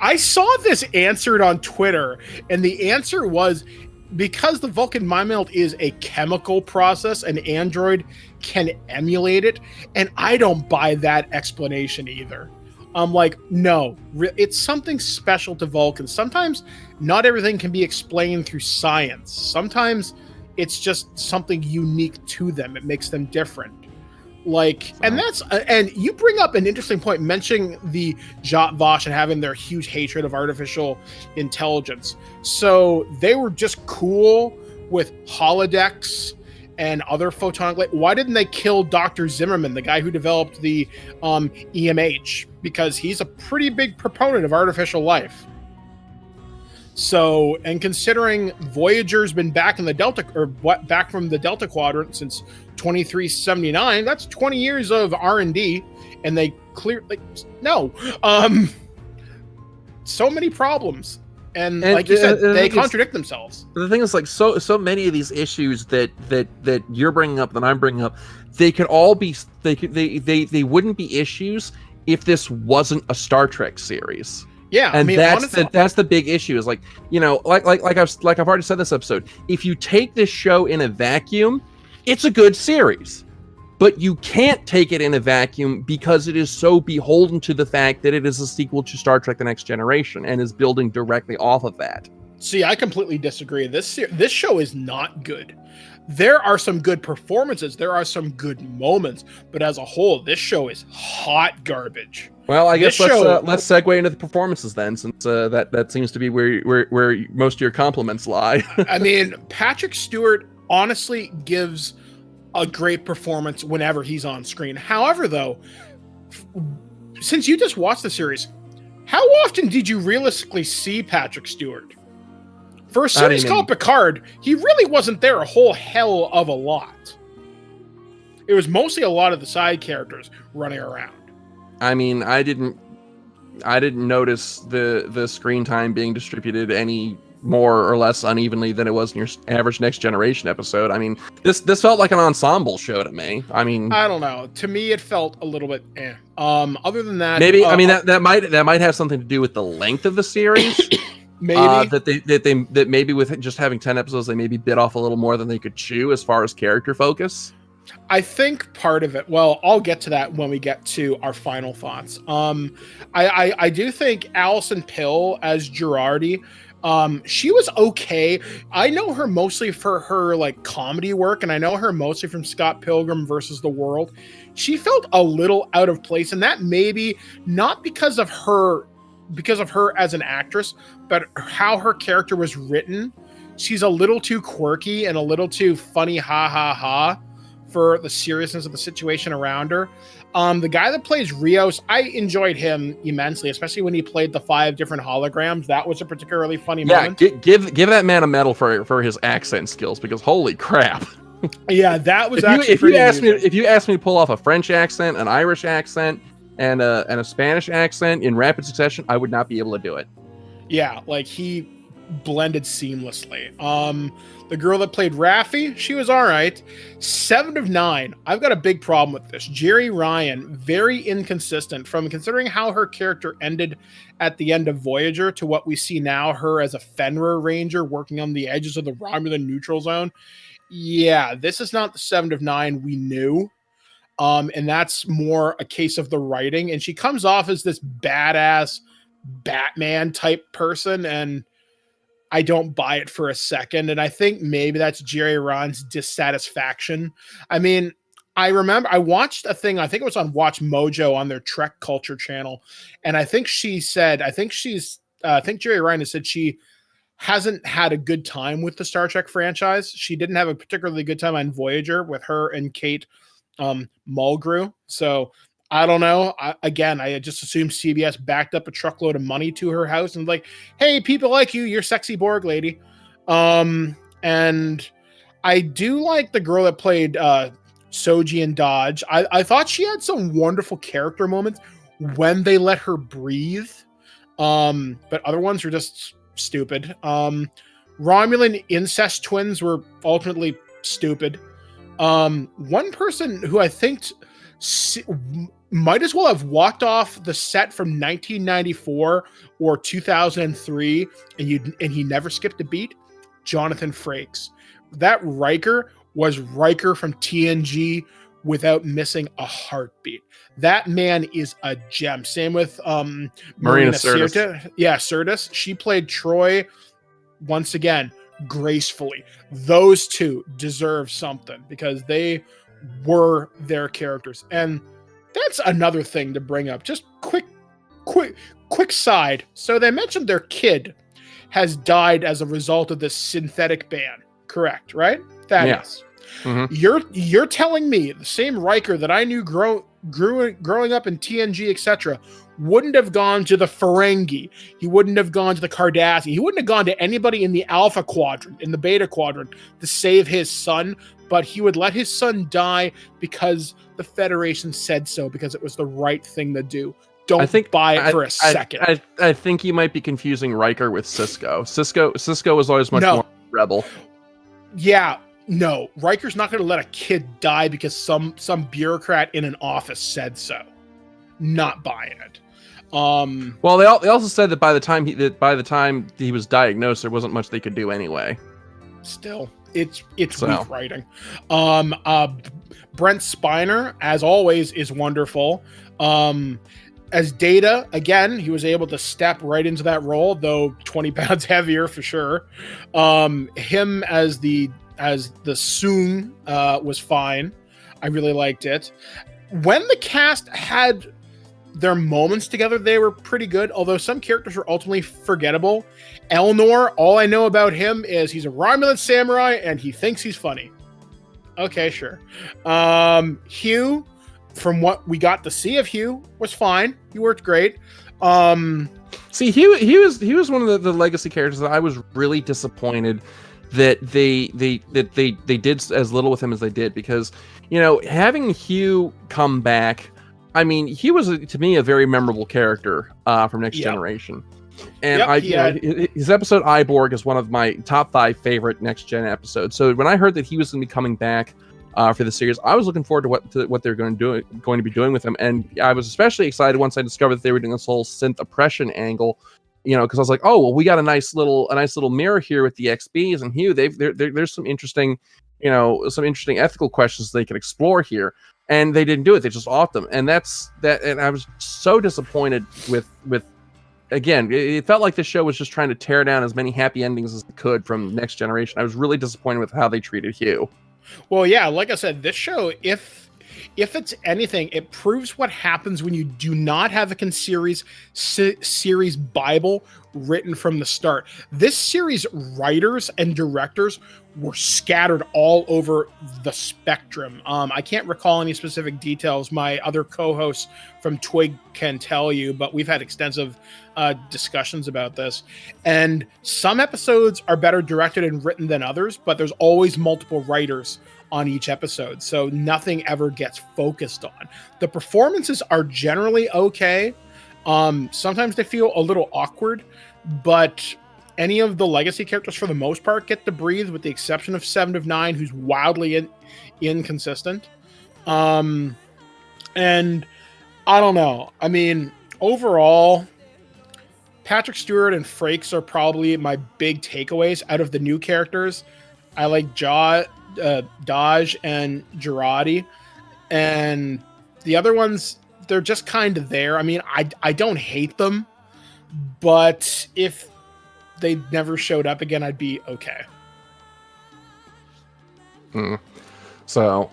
I saw this answered on Twitter, and the answer was because the Vulcan mind meld is a chemical process, an android can emulate it, and I don't buy that explanation either. I'm like, no, it's something special to Vulcans. Sometimes not everything can be explained through science. Sometimes it's just something unique to them. It makes them different. Like, and you bring up an interesting point, mentioning the Jat Vash and having their huge hatred of artificial intelligence. So they were just cool with holodecks and other photonic. Why didn't they kill Dr. Zimmerman, the guy who developed the EMH? Because he's a pretty big proponent of artificial life. So, and considering Voyager's been back in the Delta, or back from the Delta Quadrant since 2379, that's 20 years of R&D, and they clearly so many problems. And like you said, they contradict themselves. The thing is, like, so many of these issues that you're bringing up, that I'm bringing up, they could all be, they wouldn't be issues if this wasn't a Star Trek series. Yeah, and I mean, that's the big issue. Is like, you know, like I've already said this episode. If you take this show in a vacuum, it's a good series, but you can't take it in a vacuum because it is so beholden to the fact that it is a sequel to Star Trek: The Next Generation and is building directly off of that. See, I completely disagree. This show is not good. There are some good performances. There are some good moments, but as a whole, this show is hot garbage. Well, I guess let's segue into the performances then, since that seems to be where most of your compliments lie. I mean, Patrick Stewart honestly gives a great performance whenever he's on screen. However, though, since you just watched the series, how often did you realistically see Patrick Stewart? For a series called Picard, he really wasn't there a whole hell of a lot. It was mostly a lot of the side characters running around. I mean, I didn't notice the screen time being distributed any more or less unevenly than it was in your average Next Generation episode. I mean, this felt like an ensemble show to me. I mean, I don't know. To me, it felt a little bit eh. Other than that, maybe I mean that might have something to do with the length of the series. Maybe that maybe with just having 10 episodes, they maybe bit off a little more than they could chew as far as character focus. I think part of it, well, I'll get to that when we get to our final thoughts. I do think Alison Pill as Girardi, she was okay. I know her mostly for her like comedy work, and I know her mostly from Scott Pilgrim versus the World. She felt a little out of place, and that maybe not because of her as an actress, but how her character was written. She's a little too quirky and a little too funny, ha ha ha, for the seriousness of the situation around her. The guy that plays Rios, I enjoyed him immensely, especially when he played the 5 different holograms. That was a particularly funny moment. Give that man a medal for his accent skills, because holy crap. Yeah, that was if you asked me to pull off a French accent, an Irish accent, and a Spanish accent in rapid succession, I would not be able to do it. Yeah, like he blended seamlessly. The girl that played Raffi, she was all right. 7 of 9. I've got a big problem with this. Jeri Ryan, very inconsistent from considering how her character ended at the end of Voyager to what we see now, her as a Fenrir Ranger working on the edges of the Romulan neutral zone. Yeah, this is not the 7 of 9 we knew. And that's more a case of the writing. And she comes off as this badass Batman type person, and I don't buy it for a second. And I think maybe that's Jeri Ryan's dissatisfaction. I mean, I remember I watched a thing, I think it was on Watch Mojo on their Trek Culture channel. And I think Jeri Ryan has said she hasn't had a good time with the Star Trek franchise. She didn't have a particularly good time on Voyager with her and Kate Mulgrew. So I don't know. I just assumed CBS backed up a truckload of money to her house and like, hey, people like you're sexy Borg lady. And I do like the girl that played Soji in Dodge. I thought she had some wonderful character moments when they let her breathe. But other ones are just stupid. Romulan incest twins were ultimately stupid. One person who I think might as well have walked off the set from 1994 or 2003, and he never skipped a beat. Jonathan Frakes. That Riker was Riker from TNG without missing a heartbeat. That man is a gem. Same with Marina Sirtis. Yeah, Sirtis. She played Troy once again gracefully. Those two deserve something because they were their characters. And that's another thing to bring up. Just quick side. So they mentioned their kid has died as a result of this synthetic ban. Correct, right? Yes. Mm-hmm. You're telling me the same Riker that I knew growing up in TNG, etc., wouldn't have gone to the Ferengi. He wouldn't have gone to the Cardassian. He wouldn't have gone to anybody in the Alpha Quadrant, in the Beta Quadrant, to save his son, but he would let his son die because the Federation said so, because it was the right thing to do. Don't buy it for a second. I think you might be confusing Riker with Cisco. Cisco was always much more rebel. Yeah, no. Riker's not going to let a kid die because some bureaucrat in an office said so. Not buying it. Well, they also said that by the time he was diagnosed, there wasn't much they could do anyway. Still, it's weak writing. Brent Spiner, as always, is wonderful. As Data, again, he was able to step right into that role, though 20 pounds heavier for sure. Him as the Soong was fine. I really liked it. When the cast had their moments together, they were pretty good, although some characters were ultimately forgettable. Elnor, all I know about him is he's a Romulan samurai and he thinks he's funny. Okay, sure. Hugh, from what we got to see of Hugh, was fine. He worked great. See, he was one of the legacy characters that I was really disappointed that they did as little with him as they did, because, you know, having Hugh come back, I mean, he was to me a very memorable character from Next Generation. And his episode Iborg is one of my top 5 favorite Next Gen episodes. So when I heard that he was going to be coming back for the series, I was looking forward to what they're going to be doing with him. And I was especially excited once I discovered that they were doing this whole synth oppression angle. You know, because I was like, oh well, we got a nice little mirror here with the XBs and Hugh. There's some interesting, you know, some interesting ethical questions they could explore here. And they didn't do it. They just offed them. And that's that. And I was so disappointed with again, it felt like the show was just trying to tear down as many happy endings as it could from Next Generation. I was really disappointed with how they treated Hugh. Well, yeah, like I said, this show, if it's anything, it proves what happens when you do not have a series Bible written from the start. This series writers and directors were scattered all over the spectrum. I can't recall any specific details. My other co-hosts from Twig can tell you, but we've had extensive discussions about this. And some episodes are better directed and written than others, but there's always multiple writers on each episode, so nothing ever gets focused on. The performances are generally okay. Sometimes they feel a little awkward, but any of the legacy characters, for the most part, get to breathe, with the exception of 7 of 9, who's wildly inconsistent. And I don't know. I mean, overall, Patrick Stewart and Frakes are probably my big takeaways out of the new characters. I like Dodge and Girardi, and the other ones, they're just kind of there. I mean, I don't hate them, but if they never showed up again, I'd be okay. So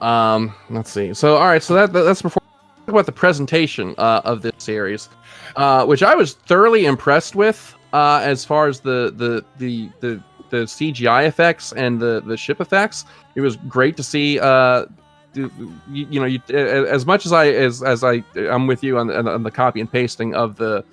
let's see. So all right, so that's before we talk about the presentation of this series, which I was thoroughly impressed with as far as the CGI effects and the ship effects. It was great to see. As much as I'm with you on the copy and pasting of the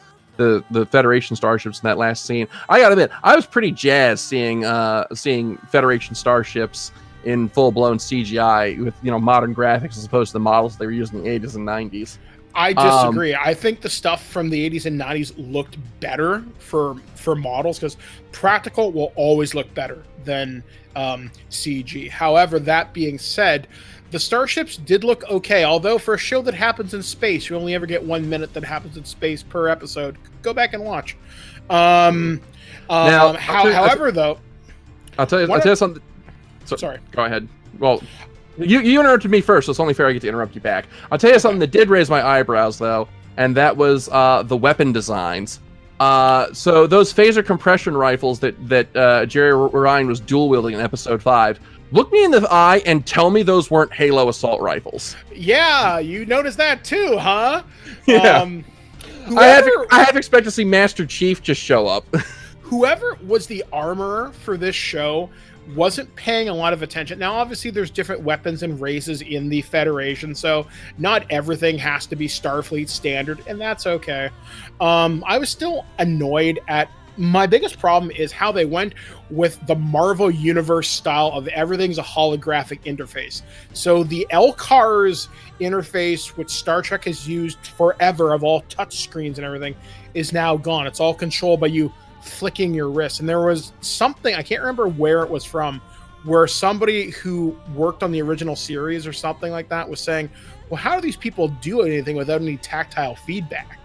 Federation starships in that last scene. I gotta admit, I was pretty jazzed seeing Federation starships in full blown CGI with modern graphics as opposed to the models they were using in the 80s and 90s. I disagree. I think the stuff from the 80s and 90s looked better for models because practical will always look better than CG. However, that being said, the starships did look okay, although for a show that happens in space, you only ever get 1 minute that happens in space per episode. Go back and watch. However, though... I'll tell you something... Sorry. Go ahead. Well... You interrupted me first, so it's only fair I get to interrupt you back. I'll tell you something that did raise my eyebrows, though, and that was the weapon designs. So those phaser compression rifles that Jerry Ryan was dual wielding in episode 5, look me in the eye and tell me those weren't Halo assault rifles. Yeah, you noticed that too, huh? Yeah. I have expected to see Master Chief just show up. Whoever was the armorer for this show wasn't paying a lot of attention. Now, obviously, there's different weapons and races in the Federation, so not everything has to be Starfleet standard, and that's okay. I was still annoyed at... My biggest problem is how they went with the Marvel Universe style of everything's a holographic interface. So the LCARS interface, which Star Trek has used forever of all touch screens and everything, is now gone. It's all controlled by you flicking your wrist. And there was something, I can't remember where it was from, where somebody who worked on the original series or something like that was saying, well, how do these people do anything without any tactile feedback?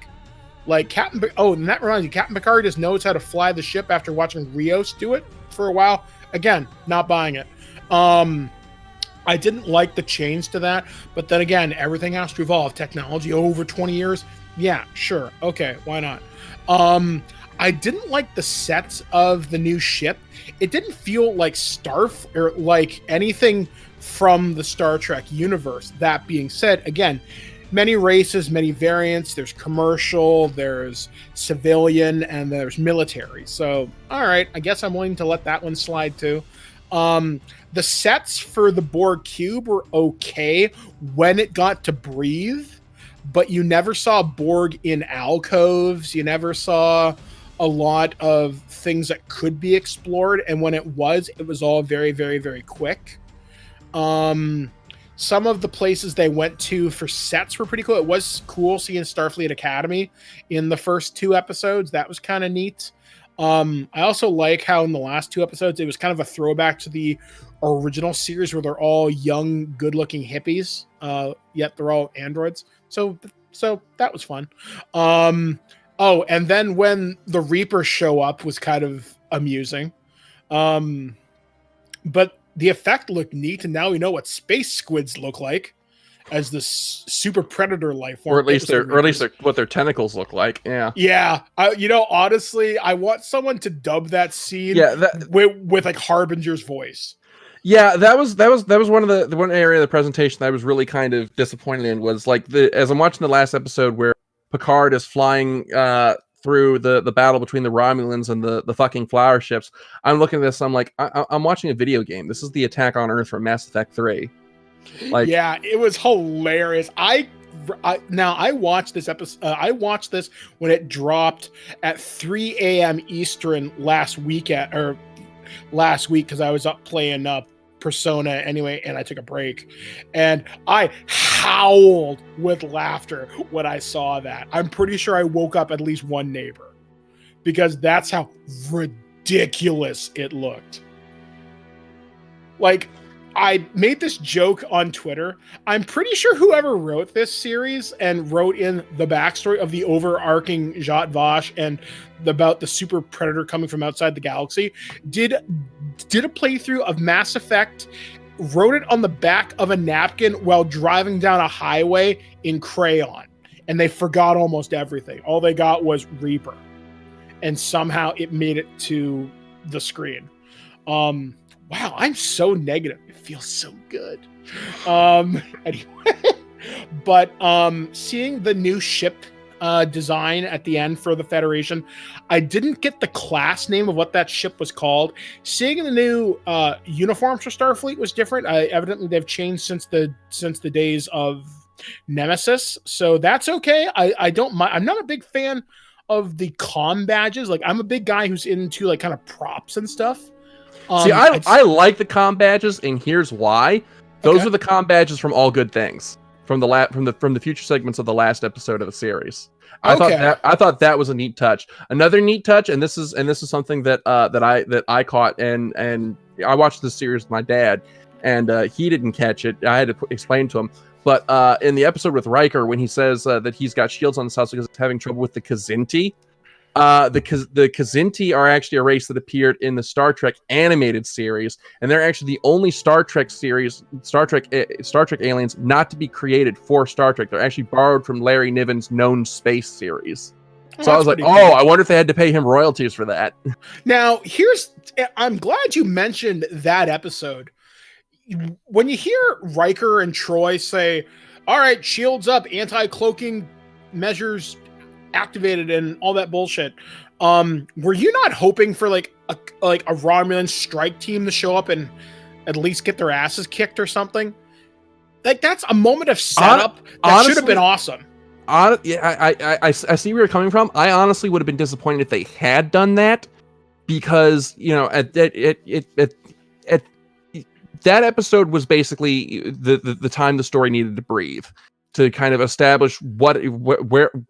Like and that reminds me, Captain Picard just knows how to fly the ship after watching Rios do it for a while. Again, not buying it. I didn't like the change to that, but then again, everything has to evolve. Technology over 20 years. Yeah, sure. Okay, why not? I didn't like the sets of the new ship. It didn't feel like or like anything from the Star Trek universe. That being said, again, many races, many variants. There's commercial, there's civilian, and there's military. So, all right, I guess I'm willing to let that one slide too. The sets for the Borg cube were okay when it got to breathe, but you never saw Borg in alcoves. You never saw a lot of things that could be explored, and when it was all very, very, very quick. Some of the places they went to for sets were pretty cool. It was cool seeing Starfleet Academy in the first 2 episodes. That was kind of neat. I also like how in the last 2 episodes it was kind of a throwback to the original series where they're all young, good-looking hippies, yet they're all androids. So that was fun. Oh, and then when the Reapers show up was kind of amusing. But the effect looked neat, and now we know what space squids look like as the super predator life form. Or at least what their tentacles look like. Yeah. Yeah. Honestly, I want someone to dub that scene with like Harbinger's voice. Yeah, that was one of the one area of the presentation that I was really kind of disappointed in was like as I'm watching the last episode where Picard is flying through the battle between the Romulans and the fucking flower ships. I'm looking at this. I'm like, I'm watching a video game. This is the attack on Earth from Mass Effect 3. Like, yeah, it was hilarious. I watched this episode. I watched this when it dropped at 3 a.m. Eastern last week because I was up playing Persona anyway, and I took a break, and I howled with laughter when I saw that. I'm pretty sure I woke up at least one neighbor because that's how ridiculous it looked. Like, I made this joke on Twitter. I'm pretty sure whoever wrote this series and wrote in the backstory of the overarching Jat Vash and about the super predator coming from outside the galaxy did a playthrough of Mass Effect, wrote it on the back of a napkin while driving down a highway in crayon, and they forgot almost everything. All they got was Reaper, and somehow it made it to the screen. Wow, I'm so negative. It feels so good. Anyway, but seeing the new ship design at the end for the Federation, I didn't get the class name of what that ship was called. Seeing the new uniforms for Starfleet was different. Evidently, they've changed since the days of Nemesis, so that's okay. I don't mind. I'm not a big fan of the comm badges. Like, I'm a big guy who's into like kind of props and stuff. See, I like the comm badges, and here's why. Those are the comm badges from All Good Things. from the future segments of the last episode of the series. I thought that was a neat touch. Another neat touch, and this is something that I caught, and I watched this series with my dad, and he didn't catch it. I had to explain to him. But in the episode with Riker, when he says that he's got shields on his house because he's having trouble with the Kzinti, the Kzinti are actually a race that appeared in the Star Trek animated series, and they're actually the only Star Trek aliens not to be created for Star Trek. They're actually borrowed from Larry Niven's Known Space series. So I was like, I wonder if they had to pay him royalties for that. Now, I'm glad you mentioned that episode. When you hear Riker and Troy say, all right, shields up, anti-cloaking measures activated and all that bullshit, were you not hoping for like a Romulan strike team to show up and at least get their asses kicked or something? Like, that's a moment of setup that should have been awesome. Yeah, I see where you're coming from. I honestly would have been disappointed if they had done that, because that episode was basically the time the story needed to breathe, to kind of establish what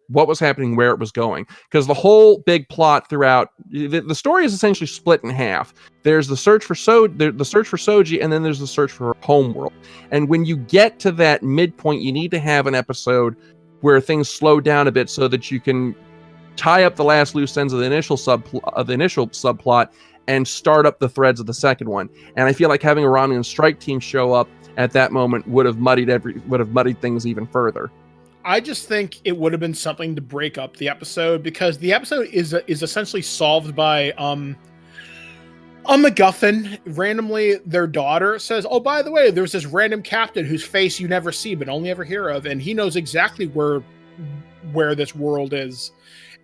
was happening, where it was going. Because the whole big plot throughout the story is essentially split in half. There's the search for Soji, and then there's the search for her homeworld. And when you get to that midpoint, you need to have an episode where things slow down a bit so that you can tie up the last loose ends of the initial subplot and start up the threads of the second one. And I feel like having a Romulan strike team show up at that moment would have muddied things even further. I just think it would have been something to break up the episode, because the episode is essentially solved by a MacGuffin. Randomly, their daughter says, oh, by the way, there's this random captain whose face you never see but only ever hear of, and he knows exactly where this world is.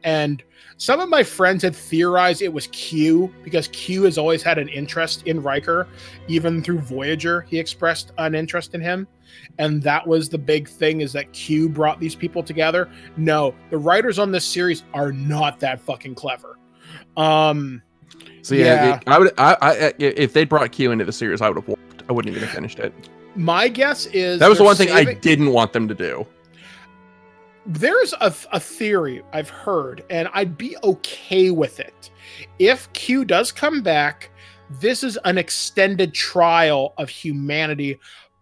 And some of my friends had theorized it was Q, because Q has always had an interest in Riker. Even through Voyager, he expressed an interest in him. And that was the big thing, is that Q brought these people together. No, the writers on this series are not that fucking clever. So yeah, if they brought Q into the series, I would have walked. I wouldn't even have finished it. My guess is that was the one thing I didn't want them to do. There's a theory I've heard, and I'd be okay with it. If Q does come back, this is an extended trial of humanity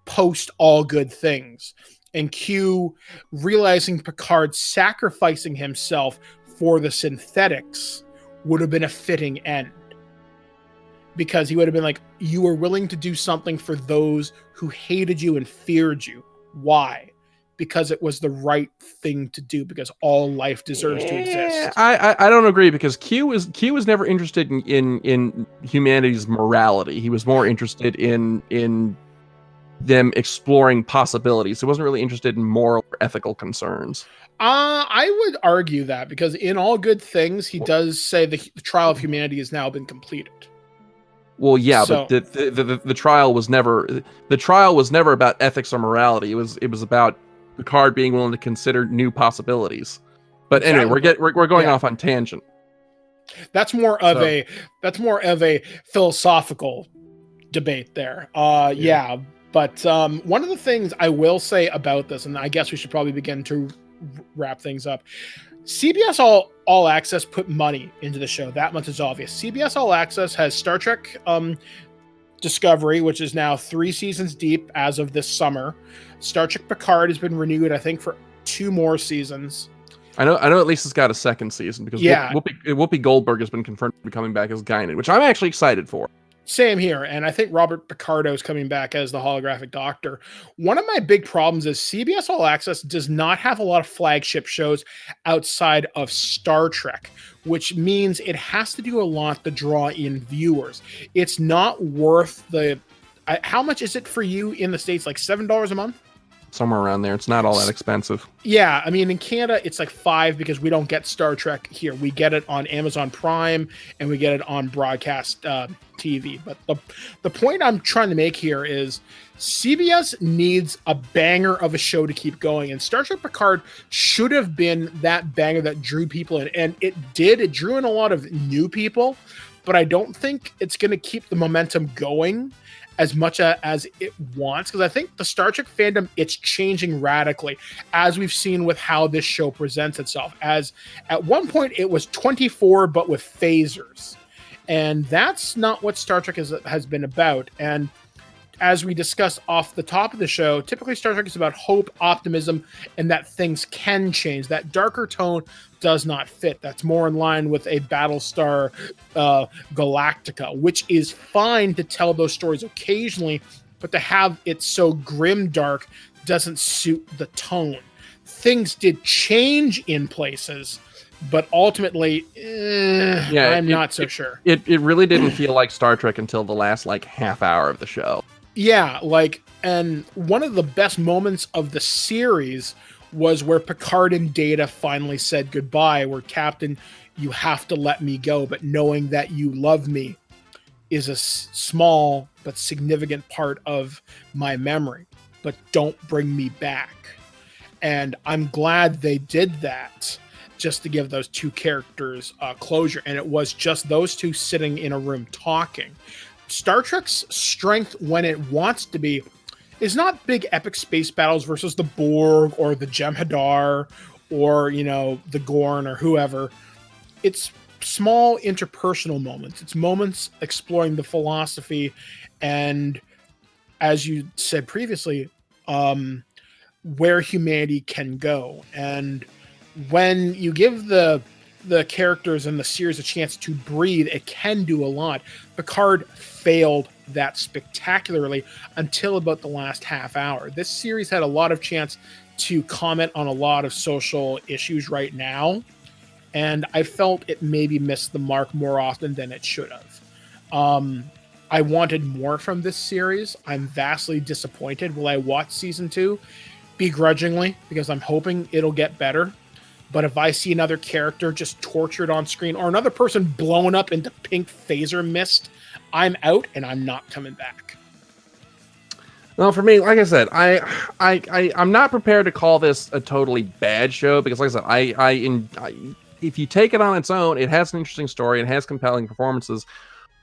post All Good Things. And Q realizing Picard sacrificing himself for the synthetics would have been a fitting end. Because he would have been like, you were willing to do something for those who hated you and feared you. Why? Because it was the right thing to do, because all life deserves to exist. I don't agree, because Q was never interested in humanity's morality. He was more interested in them exploring possibilities. He wasn't really interested in moral or ethical concerns. I would argue that, because in All Good Things, he does say the trial of humanity has now been completed. Well, yeah, so, but the trial was never about ethics or morality. It was about Picard being willing to consider new possibilities. But anyway, we're going off on tangent. That's more of a philosophical debate there. Yeah. But one of the things I will say about this, and I guess we should probably begin to wrap things up. CBS All Access put money into the show. That much is obvious. CBS All Access has Star Trek Discovery, which is now 3 seasons deep as of this summer. Star Trek Picard has been renewed, I think, for 2 more seasons. I know. At least it's got a second season, because Whoopi Goldberg has been confirmed to be coming back as Guinan, which I'm actually excited for. Same here, and I think Robert Picardo is coming back as the holographic Doctor. One of my big problems is CBS All Access does not have a lot of flagship shows outside of Star Trek, which means it has to do a lot to draw in viewers. It's not worth the... how much is it for you in the States? Like $7 a month? Somewhere around there. It's not all that expensive. Yeah, I mean, in Canada, it's like $5, because we don't get Star Trek here. We get it on Amazon Prime, and we get it on broadcast TV. But the point I'm trying to make here is CBS needs a banger of a show to keep going, and Star Trek Picard should have been that banger that drew people in, and it did. It drew in a lot of new people, but I don't think it's going to keep the momentum going as much as it wants, because I think the Star Trek fandom, it's changing radically, as we've seen with how this show presents itself. As at one point it was 24 but with phasers, and that's not what Star Trek has been about. And as we discussed off the top of the show, typically Star Trek is about hope, optimism, and that things can change. That darker tone does not fit. That's more in line with a Battlestar Galactica, which is fine to tell those stories occasionally, but to have it so grim dark doesn't suit the tone. Things did change in places, but ultimately, I'm not so sure. It really didn't feel like Star Trek until the last half hour of the show. Yeah, and one of the best moments of the series was where Picard and Data finally said goodbye, where Captain, you have to let me go, but knowing that you love me is a small but significant part of my memory, but don't bring me back. And I'm glad they did that, just to give those two characters closure. And it was just those two sitting in a room talking. Star Trek's strength, when it wants to be, is not big epic space battles versus the Borg or the Jem'Hadar or, the Gorn or whoever. It's small interpersonal moments. It's moments exploring the philosophy and, as you said previously, where humanity can go. And when you give the characters in the series a chance to breathe, it can do a lot. Picard failed that spectacularly until about the last half hour. This series had a lot of chance to comment on a lot of social issues right now, and I felt it maybe missed the mark more often than it should have. I wanted more from this series. I'm vastly disappointed. Will I watch season 2? Begrudgingly, because I'm hoping it'll get better. But if I see another character just tortured on screen or another person blown up into pink phaser mist, I'm out and I'm not coming back. Well, for me, like I said, I'm not prepared to call this a totally bad show because, like I said, if you take it on its own, it has an interesting story, it has compelling performances.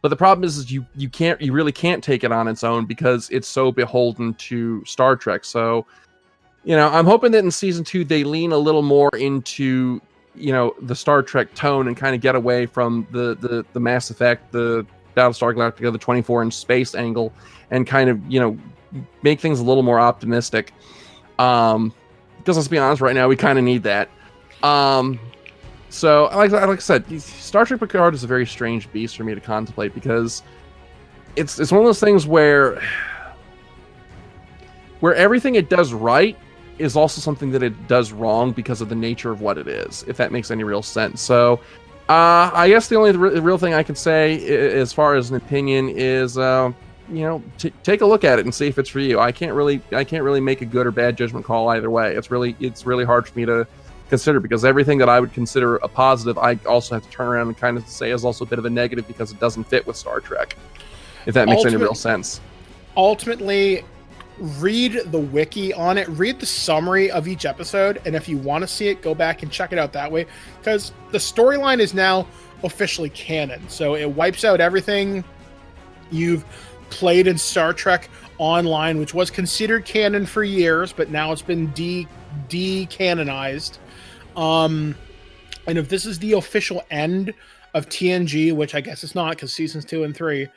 But the problem is you really can't take it on its own because it's so beholden to Star Trek. So, I'm hoping that in season 2 they lean a little more into, the Star Trek tone and kind of get away from the Mass Effect, the Battlestar Galactica, the 24-inch space angle, and kind of, make things a little more optimistic. Because let's be honest, right now we kind of need that. So, like I said, Star Trek Picard is a very strange beast for me to contemplate because it's one of those things where everything it does right is also something that it does wrong because of the nature of what it is, if that makes any real sense. So, I guess the only real thing I can say as far as an opinion is, take a look at it and see if it's for you. I can't really make a good or bad judgment call either way. It's really hard for me to consider because everything that I would consider a positive, I also have to turn around and kind of say is also a bit of a negative because it doesn't fit with Star Trek, if that makes any real sense. Ultimately, read the wiki on it, read the summary of each episode, and if you want to see it, go back and check it out that way, because the storyline is now officially canon. So it wipes out everything you've played in Star Trek Online, which was considered canon for years, but now it's been de-canonized. And if this is the official end of TNG, which I guess it's not because seasons 2 and 3,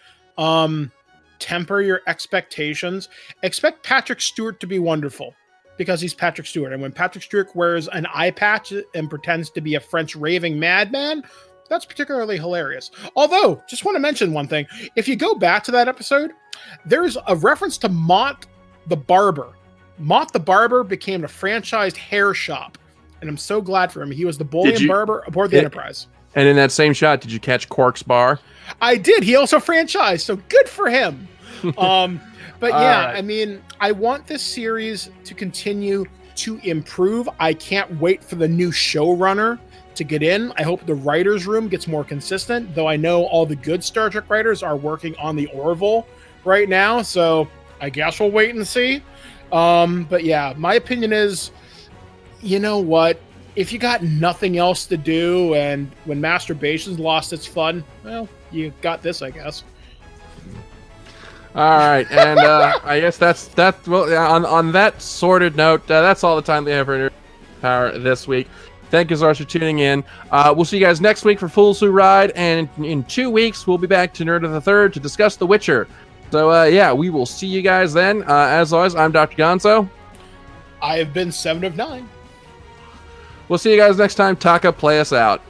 temper your expectations. Expect Patrick Stewart to be wonderful because he's Patrick Stewart. And when Patrick Stewart wears an eye patch and pretends to be a French raving madman, that's particularly hilarious. Although, just want to mention one thing. If you go back to that episode, there's a reference to Mott the Barber. Mott the Barber became a franchised hair shop. And I'm so glad for him. He was the bullion barber aboard the Enterprise. And in that same shot, did you catch Quark's Bar? I did. He also franchised, so good for him. But yeah, right. I mean, I want this series to continue to improve. I can't wait for the new showrunner to get in. I hope the writer's room gets more consistent, though I know all the good Star Trek writers are working on the Orville right now, so I guess we'll wait and see. But yeah, my opinion is, you know what? If you got nothing else to do and when masturbation's lost its fun, well, you got this, I guess. All right, and I guess that's well. On that sordid note, that's all the time we have for Nerd Power this week. Thank you so much for tuning in. We'll see you guys next week for Fools Who Ride, and in 2 weeks we'll be back to Nerd of the Third to discuss The Witcher. So yeah, we will see you guys then. As always, I'm Dr. Gonzo. I have been 7 of 9. We'll see you guys next time. Taka, play us out.